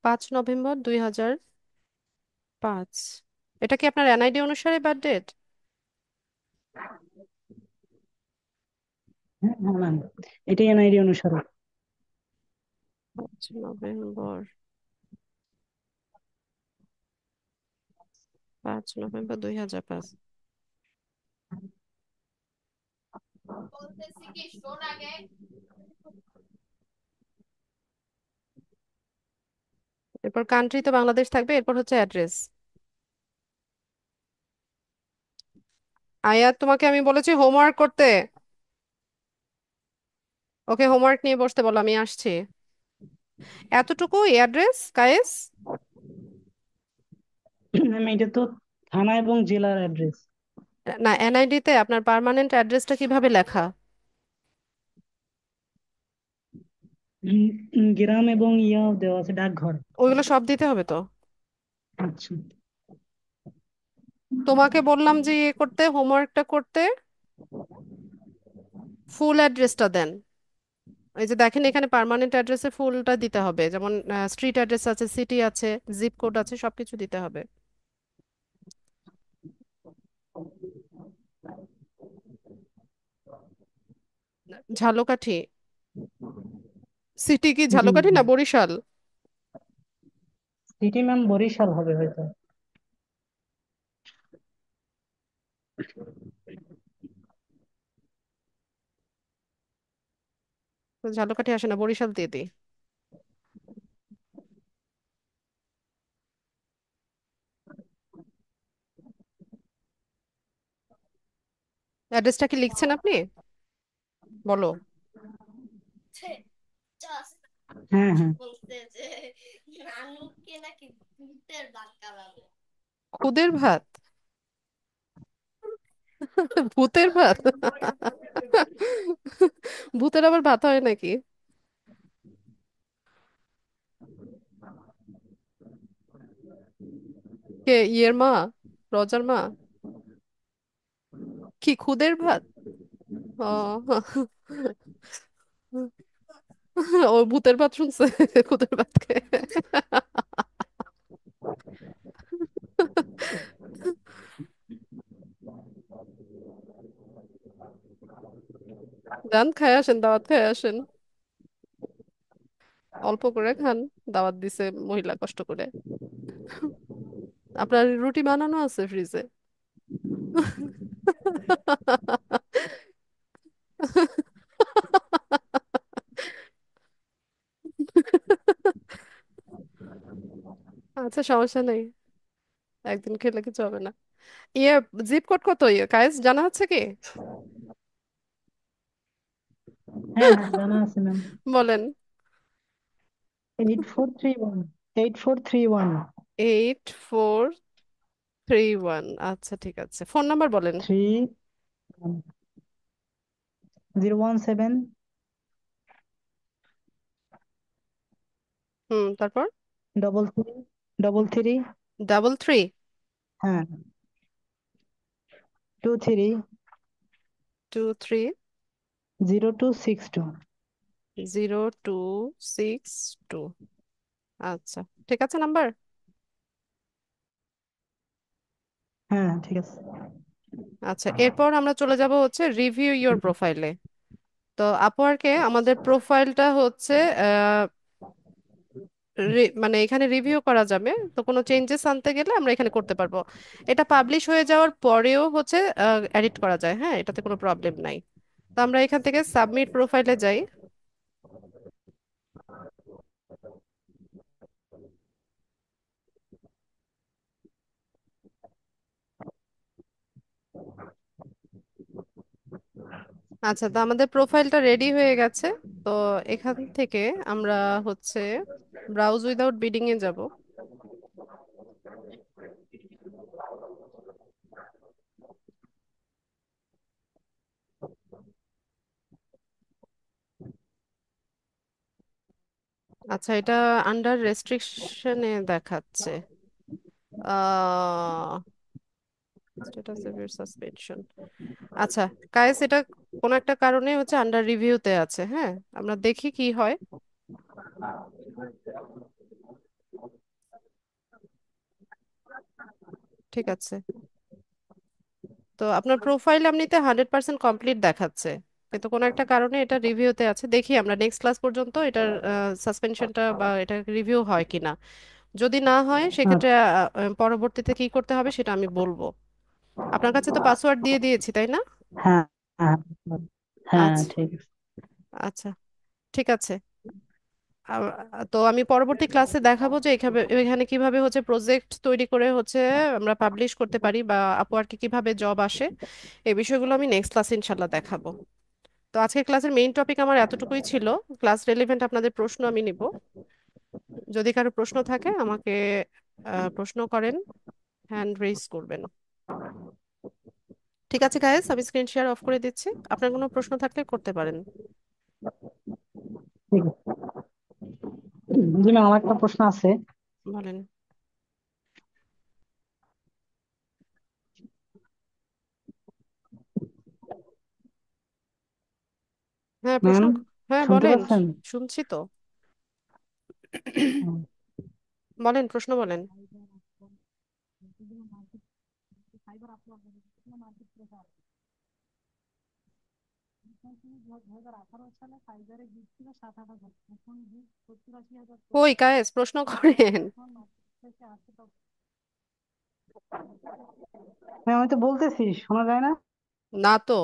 5 নভেম্বর 2005। এটা কি আপনার এনআইডি অনুসারে বার্থ ডেট? হ্যাঁ হ্যাঁ ম্যাম, এটাই এনআইডি অনুসারে। 5 নভেম্বর 5 নভেম্বর 2005। এরপর কান্ট্রি তো বাংলাদেশ থাকবে, এরপর হচ্ছে অ্যাড্রেস। আয়াত, তোমাকে আমি বলেছি হোমওয়ার্ক করতে। ওকে হোমওয়ার্ক নিয়ে বসতে বলো, আমি আসছি। এতটুকু অ্যাড্রেস কায়েস? ম্যাম এটা তো থানা এবং জেলার অ্যাড্রেস। না, এনআইডি তে আপনার পার্মানেন্ট অ্যাড্রেসটা কিভাবে লেখা? গ্রাম এবং ইয়াও দেওয়া আছে, ডাকঘর। ওইগুলো সব দিতে হবে তো। আচ্ছা। তোমাকে বললাম যে ইয়ে করতে, হোমওয়ার্কটা করতে। ফুল অ্যাড্রেসটা দেন। এই যে দেখেন এখানে পার্মানেন্ট অ্যাড্রেসে ফুলটা দিতে হবে, যেমন স্ট্রিট অ্যাড্রেস আছে, সিটি আছে, জিপ কোড আছে, সবকিছু দিতে হবে। ঝালকাঠি? সিটি কি জি ঝালকাঠি জি। না বরিশাল? সিটি ম্যাম বরিশাল হবে হয়তো। তো ঝালকাঠি আসে না, বরিশাল দিয়ে দিই। অ্যাড্রেসটা কি লিখছেন আপনি? বলো। হ্যাঁ হ্যাঁ। খুদের ভাত? ভূতের ভাত? ভূতের আবার ভাত হয় নাকি? কে, ইয়ের মা? রজার মা? কি খুদের ভাত? ও, ও ভূতের ভাত শুনছে, খুদের ভাত খেয়ে। যান খায় আসেন, দাওয়াত খায় আসেন। অল্প করে খান, দাওয়াত দিছে মহিলা কষ্ট করে। আপনার রুটি বানানো আছে ফ্রিজে? আচ্ছা, সমস্যা নেই, একদিন খেলে কিছু হবে না। ইয়ে, জিপ কোড কত ইয়ে কায়েস, জানা আছে কি? হ্যাঁ হ্যাঁ জানা আছে ম্যাম। বলেন। 8431। 8431। 8431, আচ্ছা ঠিক আছে, ফোন নাম্বার বলেন। 017। হুম, তারপর? 3333। 33? হ্যাঁ। 23। 23। 0262। 0262। আচ্ছা, ঠিক আছে নাম্বার। হ্যাঁ ঠিক আছে। আচ্ছা, এরপর আমরা চলে যাব হচ্ছে রিভিউ ইওর প্রোফাইলে। তো আপওয়ার্কে আমাদের প্রোফাইলটা হচ্ছে মানে এখানে রিভিউ করা যাবে, তো কোনো চেঞ্জেস আনতে গেলে আমরা এখানে করতে পারবো। এটা পাবলিশ হয়ে যাওয়ার পরেও হচ্ছে এডিট করা যায়, হ্যাঁ, এটাতে কোনো প্রবলেম নাই। তো আমরা এখান থেকে সাবমিট প্রোফাইলে যাই। আচ্ছা, তো আমাদের প্রোফাইলটা রেডি হয়ে গেছে। তো এখান থেকে আমরা হচ্ছে ব্রাউজ উইদাউট বিডিং এ যাব। আচ্ছা, এটা আন্ডার রেস্ট্রিকশনে দেখাচ্ছে। আহ স্ট্যাটাস এর সাসপেনশন। আচ্ছা গাইস, এটা কোনো একটা কারণে হচ্ছে আন্ডার রিভিউতে আছে, হ্যাঁ, আমরা দেখি কি হয়। ঠিক আছে, তো আপনার প্রোফাইল এমনিতে 100% কমপ্লিট দেখাচ্ছে, কিন্তু কোনো একটা কারণে এটা রিভিউতে আছে। দেখি আমরা নেক্সট ক্লাস পর্যন্ত এটার সাসপেনশনটা বা এটা রিভিউ হয় কিনা। যদি না হয় সেক্ষেত্রে আচ্ছা। পরবর্তীতে কি করতে হবে সেটা আমি বলবো। আপনার কাছে তো পাসওয়ার্ড দিয়ে দিয়েছি, তাই না? হ্যাঁ হ্যাঁ হ্যাঁ আচ্ছা। ঠিক আছে। আচ্ছা, ঠিক আছে। তো আমি পরবর্তী ক্লাসে দেখাবো যে এখানে এখানে কিভাবে হচ্ছে প্রজেক্ট তৈরি করে হচ্ছে আমরা পাবলিশ করতে পারি, বা আপওয়ার্কে কিভাবে জব আসে। এই বিষয়গুলো আমি নেক্সট ক্লাসে ইনশাল্লাহ দেখাবো। তো আজকের ক্লাসের মেইন টপিক আমার এতটুকুই ছিল। ক্লাস রেলেভেন্ট আপনাদের প্রশ্ন আমি নিব। যদি কারো প্রশ্ন থাকে আমাকে প্রশ্ন করেন, হ্যান্ড রেইজ করবেন। ঠিক আছে গাইস, আমি স্ক্রিন শেয়ার অফ করে দিচ্ছি, আপনার কোনো প্রশ্ন থাকলে করতে পারেন। ঠিক আছে। জি ম্যাম, আমার একটা প্রশ্ন আছে। বলেন। হ্যাঁ, প্রশ্ন। ম্যাম, হ্যাঁ, শুনতে বলেন। পাচ্ছেন? শুনছি তো। হুম। বলেন, প্রশ্ন বলেন। কই কায়েস, প্রশ্ন করেন। ম্যাম, আমি তো বলতেছি, শোনা যায় না? না তো।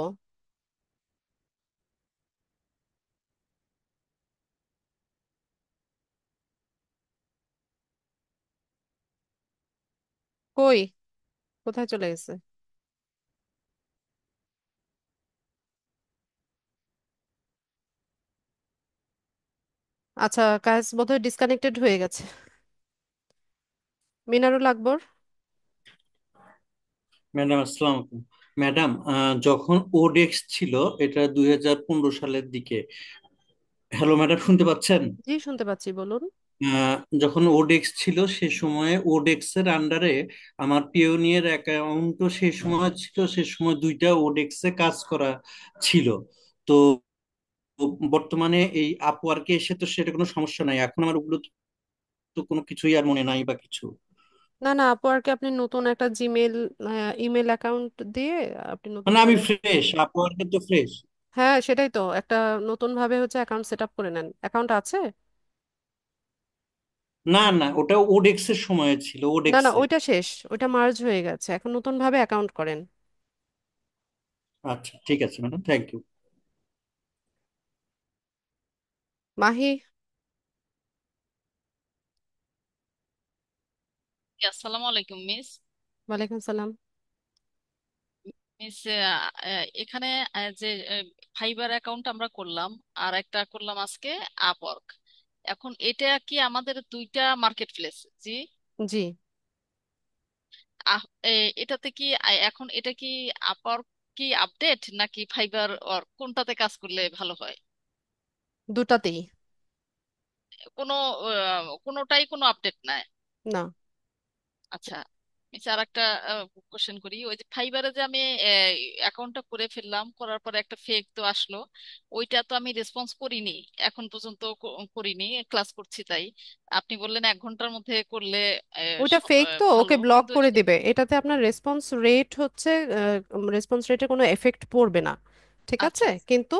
কই, কোথায় চলে গেছে? আচ্ছা, কায়েস বোধহয় ডিসকানেক্টেড হয়ে গেছে। মিনারুল আকবর। ম্যাডাম আসসালামু আলাইকুম। ম্যাডাম, যখন ওডেক্স ছিল, এটা 2015 সালের দিকে। হ্যালো ম্যাডাম, শুনতে পাচ্ছেন? জি, শুনতে পাচ্ছি, বলুন। যখন ওডেক্স ছিল সে সময়ে ওডেক্স এর আন্ডারে আমার পিওনিয়ার অ্যাকাউন্টও সেই সময় ছিল। সে সময় দুইটা ওডেক্সে কাজ করা ছিল। তো বর্তমানে এই আপওয়ার্কে এসে তো সেটা কোনো সমস্যা নাই। এখন আমার ওগুলো তো কোনো কিছুই আর মনে নাই বা কিছু। না না, আপওয়ার্কে আপনি নতুন একটা জিমেল, ইমেল অ্যাকাউন্ট দিয়ে আপনি নতুন মানে আমি করে। ফ্রেশ, আপওয়ার্কে তো ফ্রেশ। হ্যাঁ, সেটাই তো, একটা নতুন ভাবে হচ্ছে অ্যাকাউন্ট সেট আপ করে নেন। অ্যাকাউন্ট আছে? না না, ওটা ওডেক্স এর সময় ছিল, না না, ওডেক্সে। ওইটা শেষ, ওইটা মার্জ হয়ে গেছে, এখন নতুন ভাবে অ্যাকাউন্ট করেন। আচ্ছা ঠিক আছে ম্যাডাম, থ্যাংক ইউ। মাহি। আসসালামু আলাইকুম মিস। ওয়ালাইকুম সালাম। মিস, এখানে যে ফাইবার অ্যাকাউন্ট আমরা করলাম, আর একটা করলাম আজকে আপওয়ার্ক। এখন এটা কি আমাদের দুইটা মার্কেট প্লেস? জি। জি। এটাতে কি এখন এটা কি আপওয়ার্ক কি আপডেট নাকি ফাইবার, ওর কোনটাতে কাজ করলে ভালো হয়? দুটাতেই। কোনো কোনোটাই কোনো আপডেট নাই? না। আচ্ছা মিস, আর একটা কোশ্চেন করি। ওই যে ফাইবারে যে আমি অ্যাকাউন্টটা করে ফেললাম, করার পরে একটা ফেক তো আসলো, ওইটা তো আমি রেসপন্স করিনি, এখন পর্যন্ত করিনি, ক্লাস করছি তাই। আপনি বললেন 1 ঘন্টার মধ্যে করলে ওইটা ফেক তো, ভালো, ওকে ব্লক কিন্তু করে দিবে। এটাতে আপনার রেসপন্স রেট হচ্ছে, রেসপন্স রেটে কোনো এফেক্ট পড়বে না। ঠিক আছে, আচ্ছা। কিন্তু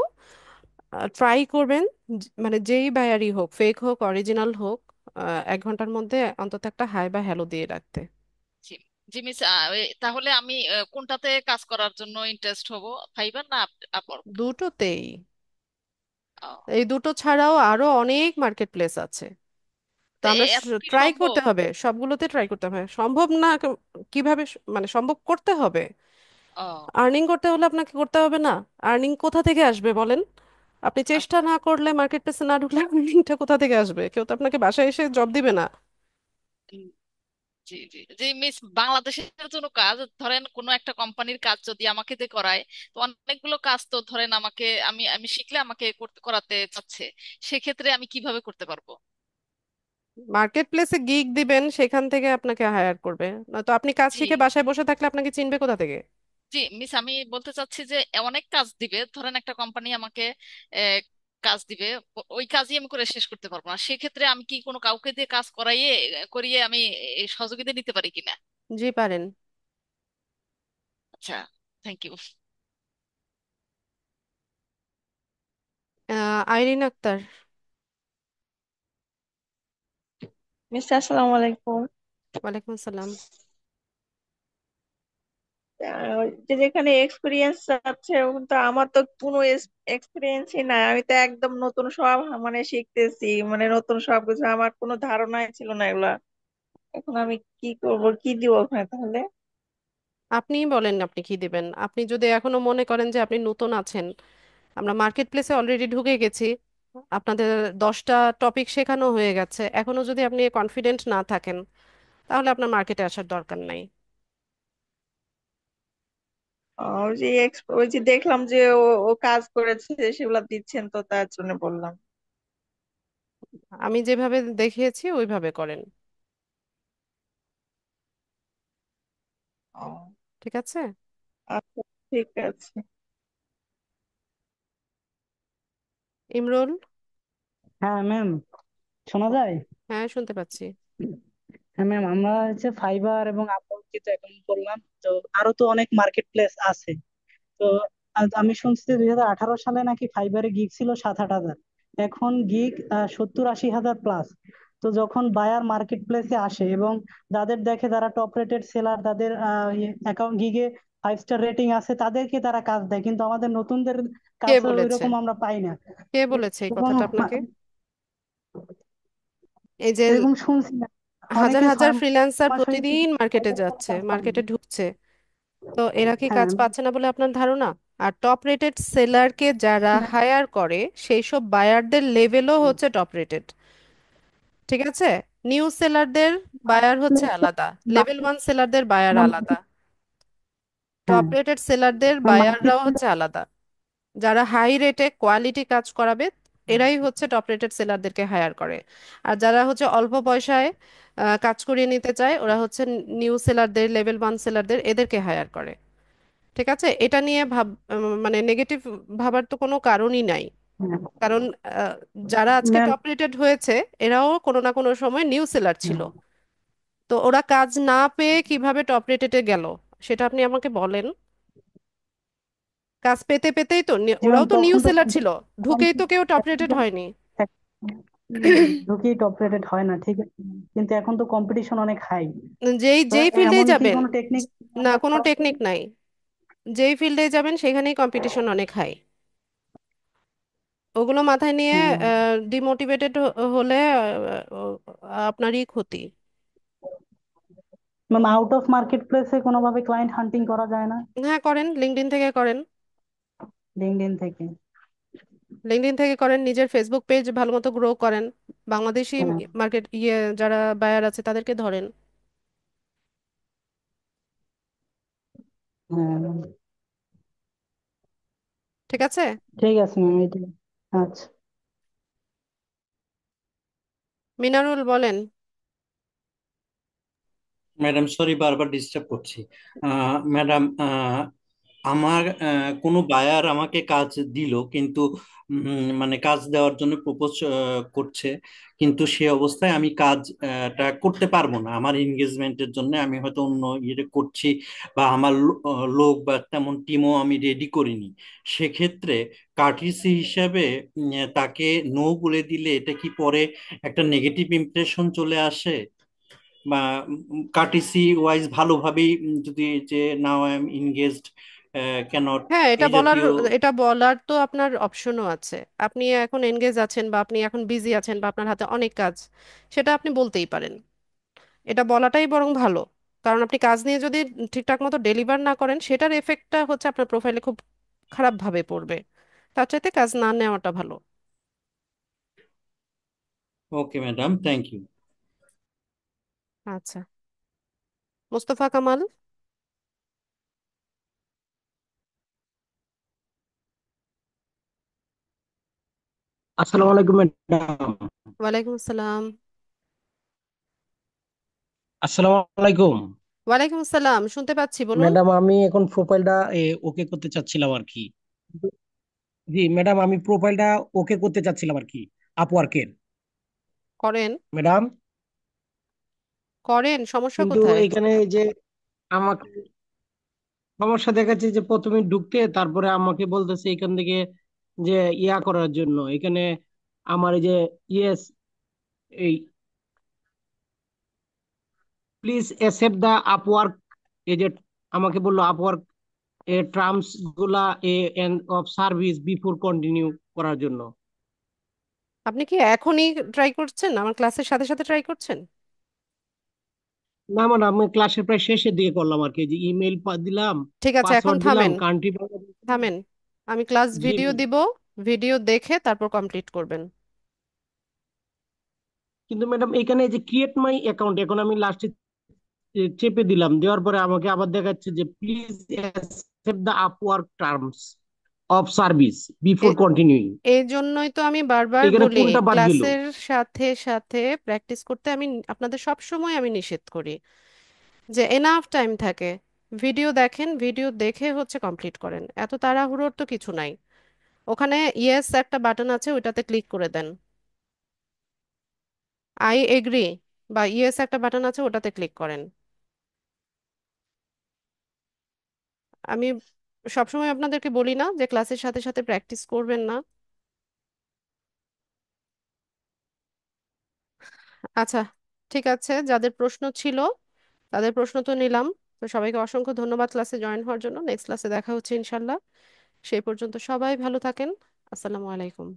ট্রাই করবেন। মানে যেই বায়ারই হোক, ফেক হোক অরিজিনাল হোক, 1 ঘন্টার মধ্যে অন্তত একটা হাই বা হ্যালো দিয়ে রাখতে। জি। জি মিস, তাহলে আমি কোনটাতে কাজ করার জন্য ইন্টারেস্ট হব, ফাইবার না আপওয়ার্ক? দুটোতেই। এই দুটো ছাড়াও আরো অনেক মার্কেট প্লেস আছে। তো তো আমরা এত কি ট্রাই সম্ভব? করতে হবে, সবগুলোতে ট্রাই করতে হবে। সম্ভব না কিভাবে মানে সম্ভব করতে হবে। ও। আর্নিং করতে হলে আপনাকে করতে হবে না? আর্নিং কোথা থেকে আসবে বলেন? আপনি চেষ্টা না করলে, মার্কেট প্লেসে না ঢুকলে আর্নিংটা কোথা থেকে আসবে? কেউ তো আপনাকে বাসায় এসে জব দিবে না। জি জি জি মিস, বাংলাদেশের জন্য কাজ, ধরেন কোনো একটা কোম্পানির কাজ যদি আমাকে দিয়ে করায়, তো অনেকগুলো কাজ তো ধরেন আমাকে, আমি আমি শিখলে আমাকে করতে করাতে চাচ্ছে, সেক্ষেত্রে আমি কিভাবে করতে পারবো? মার্কেট প্লেসে গিগ দিবেন, সেখান থেকে আপনাকে হায়ার করবে। নয়তো আপনি কাজ জি শিখে বাসায় বসে থাকলে আপনাকে চিনবে কোথা থেকে? জি মিস, আমি বলতে চাচ্ছি যে অনেক কাজ দিবে, ধরেন একটা কোম্পানি আমাকে আহ, কাজ দিবে, ওই কাজই আমি করে শেষ করতে পারবো না, সেক্ষেত্রে আমি কি কোনো কাউকে দিয়ে কাজ করাইয়ে করিয়ে আমি এই সহযোগিতা নিতে পারি কিনা? জি, পারেন। আচ্ছা, thank you. Irin Akter. Mister আসসালামু আলাইকুম। ওয়ালাইকুম আসসালাম। যেখানে এক্সপিরিয়েন্স আছে, তো আমার তো কোনো এক্সপিরিয়েন্সই নাই, আমি তো একদম নতুন সব মানে শিখতেছি, মানে নতুন সব কিছু, আমার কোনো ধারণাই ছিল না এগুলা। এখন আমি কি করব, কি দিব ওখানে তাহলে? আপনিই বলেন আপনি কি দিবেন। আপনি যদি এখনো মনে করেন যে আপনি নতুন আছেন, আমরা মার্কেট প্লেসে অলরেডি ঢুকে গেছি, আপনাদের 10টা টপিক শেখানো হয়ে গেছে, এখনো যদি আপনি কনফিডেন্ট না থাকেন, তাহলে আপনার মার্কেটে আসার দরকার নাই। ওই যে দেখলাম যে ও ও কাজ করেছে, সেগুলা দিচ্ছেন, তো তার জন্য বললাম। আমি যেভাবে দেখিয়েছি ওইভাবে করেন। ও, ঠিক আছে। আচ্ছা, ঠিক আছে। ইমরুল। হ্যাঁ ম্যাম, শোনা যায়? হ্যাঁ, শুনতে পাচ্ছি। হ্যাঁ ম্যাম, আমরা হচ্ছে ফাইবার এবং আপওয়ার্কে তো এখন করলাম, তো আরো তো অনেক মার্কেট প্লেস আছে। তো আমি শুনছি যে 2018 সালে নাকি ফাইবারে গিগ ছিল 7-8 হাজার, এখন গিগ 70-80 হাজার প্লাস। তো যখন বায়ার মার্কেট প্লেসে আসে এবং যাদের দেখে যারা টপ রেটেড সেলার, তাদের অ্যাকাউন্ট গিগে 5 স্টার রেটিং আছে, তাদেরকে তারা কাজ দেয়, কিন্তু আমাদের নতুনদের কে কাজ বলেছে? ওইরকম আমরা পাই না। কে বলেছে এই এবং কথাটা আপনাকে? এই যে এরকম শুনছি না, হাজার অনেকে হাজার 6 মাস ফ্রিল্যান্সার হয়েছে প্রতিদিন মার্কেটে যাচ্ছে, কাজ পায়নি। মার্কেটে ঢুকছে, তো এরা কি কাজ হ্যাঁ পাচ্ছে না বলে আপনার ধারণা? আর টপ রেটেড সেলারকে যারা হায়ার করে সেই সব বায়ারদের লেভেলও হচ্ছে টপ রেটেড। ঠিক আছে? নিউ সেলারদের বায়ার হচ্ছে আলাদা, লেভেল ওয়ান সেলারদের বায়ার আলাদা, হ্যাঁ টপ রেটেড সেলারদের মার্কেট বায়াররাও হচ্ছে আলাদা। যারা হাই রেটে কোয়ালিটি কাজ করাবে এরাই হচ্ছে টপ রেটেড সেলারদেরকে হায়ার করে। আর যারা হচ্ছে অল্প পয়সায় কাজ করিয়ে নিতে চায় ওরা হচ্ছে নিউ সেলারদের, লেভেল ওয়ান সেলারদের, এদেরকে হায়ার করে। ঠিক আছে? এটা নিয়ে মানে নেগেটিভ ভাবার তো কোনো কারণই নাই। কারণ আহ, যারা আজকে ম্যাম, টপ রেটেড হয়েছে এরাও কোনো না কোনো সময় নিউ সেলার ছিল। তো ওরা কাজ না পেয়ে কিভাবে টপ রেটেডে গেল সেটা আপনি আমাকে বলেন। কাজ পেতে পেতেই তো ওরাও ম্যাম তো নিউ তখন তো সেলার ছিল, ঢুকেই তো কেউ টপ রেটেড হয়নি। ঢুকেই টপ রেটেড হয় না, ঠিক আছে, কিন্তু এখন তো কম্পিটিশন অনেক হাই। যেই তো যেই ফিল্ডেই এমন কি যাবেন, কোনো টেকনিক? না কোনো টেকনিক নাই, যেই ফিল্ডে যাবেন সেখানেই কম্পিটিশন অনেক হাই। ওগুলো মাথায় নিয়ে ডিমোটিভেটেড হলে আপনারই ক্ষতি। ম্যাম, আউট অফ মার্কেট প্লেসে কোনোভাবে ক্লায়েন্ট হান্টিং করা যায় না? হ্যাঁ, করেন, লিঙ্কডইন থেকে করেন। লিঙ্কডইন থেকে? লিঙ্কডইন থেকে করেন, নিজের ফেসবুক পেজ ভালো মতো গ্রো করেন, বাংলাদেশি হ্যাঁ মার্কেট যারা বায়ার আছে তাদেরকে ধরেন। হ্যাঁ, ঠিক আছে? ঠিক আছে ম্যাম, এটা আচ্ছা। মিনারুল বলেন। ম্যাডাম সরি বারবার ডিস্টার্ব করছি। ম্যাডাম, আমার কোনো বায়ার আমাকে কাজ দিল, কিন্তু মানে কাজ দেওয়ার জন্য প্রপোজ করছে, কিন্তু সে অবস্থায় আমি কাজটা করতে পারবো না। আমার এনগেজমেন্টের জন্য আমি হয়তো অন্য ইয়ে করছি, বা আমার লোক বা তেমন টিমও আমি রেডি করিনি। সেক্ষেত্রে কার্টিসি হিসাবে তাকে নো বলে দিলে এটা কি পরে একটা নেগেটিভ ইমপ্রেশন চলে আসে? বা কার্টিসি ওয়াইজ ভালোভাবেই যদি যে now I am engaged, can't, হ্যাঁ, এটা এই বলার, জাতীয়। এটা বলার তো আপনার অপশনও আছে। আপনি এখন এনগেজ আছেন বা আপনি এখন বিজি আছেন বা আপনার হাতে অনেক কাজ, সেটা আপনি বলতেই পারেন। এটা বলাটাই বরং ভালো। কারণ আপনি কাজ নিয়ে যদি ঠিকঠাক মতো ডেলিভার না করেন সেটার এফেক্টটা হচ্ছে আপনার প্রোফাইলে খুব খারাপ ভাবে পড়বে। তার চাইতে কাজ না নেওয়াটা ভালো। Okay madam, thank you. আচ্ছা, মোস্তফা কামাল। আসসালামু আলাইকুম ম্যাডাম। ওয়ালাইকুম আসসালাম। আসসালামু আলাইকুম ওয়ালাইকুম আসসালাম, শুনতে পাচ্ছি, বলুন। ম্যাডাম, আমি এখন প্রোফাইলটা ওকে করতে চাচ্ছিলাম আর কি। জি ম্যাডাম, আমি প্রোফাইলটা ওকে করতে চাচ্ছিলাম আর কি, আপওয়ার্কের। করেন, ম্যাডাম, করেন, সমস্যা কিন্তু কোথায়? এখানে এই যে আমাকে সমস্যা দেখাচ্ছে যে প্রথমে ঢুকতে, তারপরে আমাকে বলতেছে এখান থেকে যে ইয়া করার জন্য এখানে আমার এই যে ইয়েস, এই প্লিজ অ্যাকসেপ্ট দা আপওয়ার্ক, এই যে আমাকে বললো আপওয়ার্ক টার্মস গুলা end of service before continue করার জন্য। আপনি কি এখনই ট্রাই করছেন, আমার ক্লাসের সাথে সাথে ট্রাই করছেন? না মানে আমি ক্লাসের প্রায় শেষের দিকে করলাম আর কি, যে ইমেল দিলাম, ঠিক আছে, এখন পাসওয়ার্ড দিলাম, থামেন, কান্ট্রি। থামেন। আমি ক্লাস জি ভিডিও ম্যাডাম। দিব, ভিডিও দেখে তারপর কমপ্লিট করবেন। কিন্তু ম্যাডাম এখানে এই যে ক্রিয়েট মাই অ্যাকাউন্ট, এখন আমি লাস্টে চেপে দিলাম, দেওয়ার পরে আমাকে আবার দেখাচ্ছে যে please accept the Upwork terms of service before a- continuing. এই জন্যই তো আমি বারবার এখানে বলি কোনটা বাদ গেল? ক্লাসের সাথে সাথে প্র্যাকটিস করতে। আমি আপনাদের সব সময় আমি নিষেধ করি যে এনাফ টাইম থাকে, ভিডিও দেখেন, ভিডিও দেখে হচ্ছে কমপ্লিট করেন, এত তাড়াহুড়োর তো কিছু নাই। ওখানে ইয়েস একটা বাটন আছে, ওইটাতে ক্লিক করে দেন। আই এগ্রি বা ইয়েস একটা বাটন আছে, ওটাতে ক্লিক করেন। আমি সবসময় আপনাদেরকে বলি না যে ক্লাসের সাথে সাথে প্র্যাকটিস করবেন না? আচ্ছা, ঠিক আছে, যাদের প্রশ্ন ছিল তাদের প্রশ্ন তো নিলাম। তো সবাইকে অসংখ্য ধন্যবাদ ক্লাসে জয়েন হওয়ার জন্য। নেক্সট ক্লাসে দেখা হচ্ছে ইনশাল্লাহ। সেই পর্যন্ত সবাই ভালো থাকেন। আসসালামু আলাইকুম।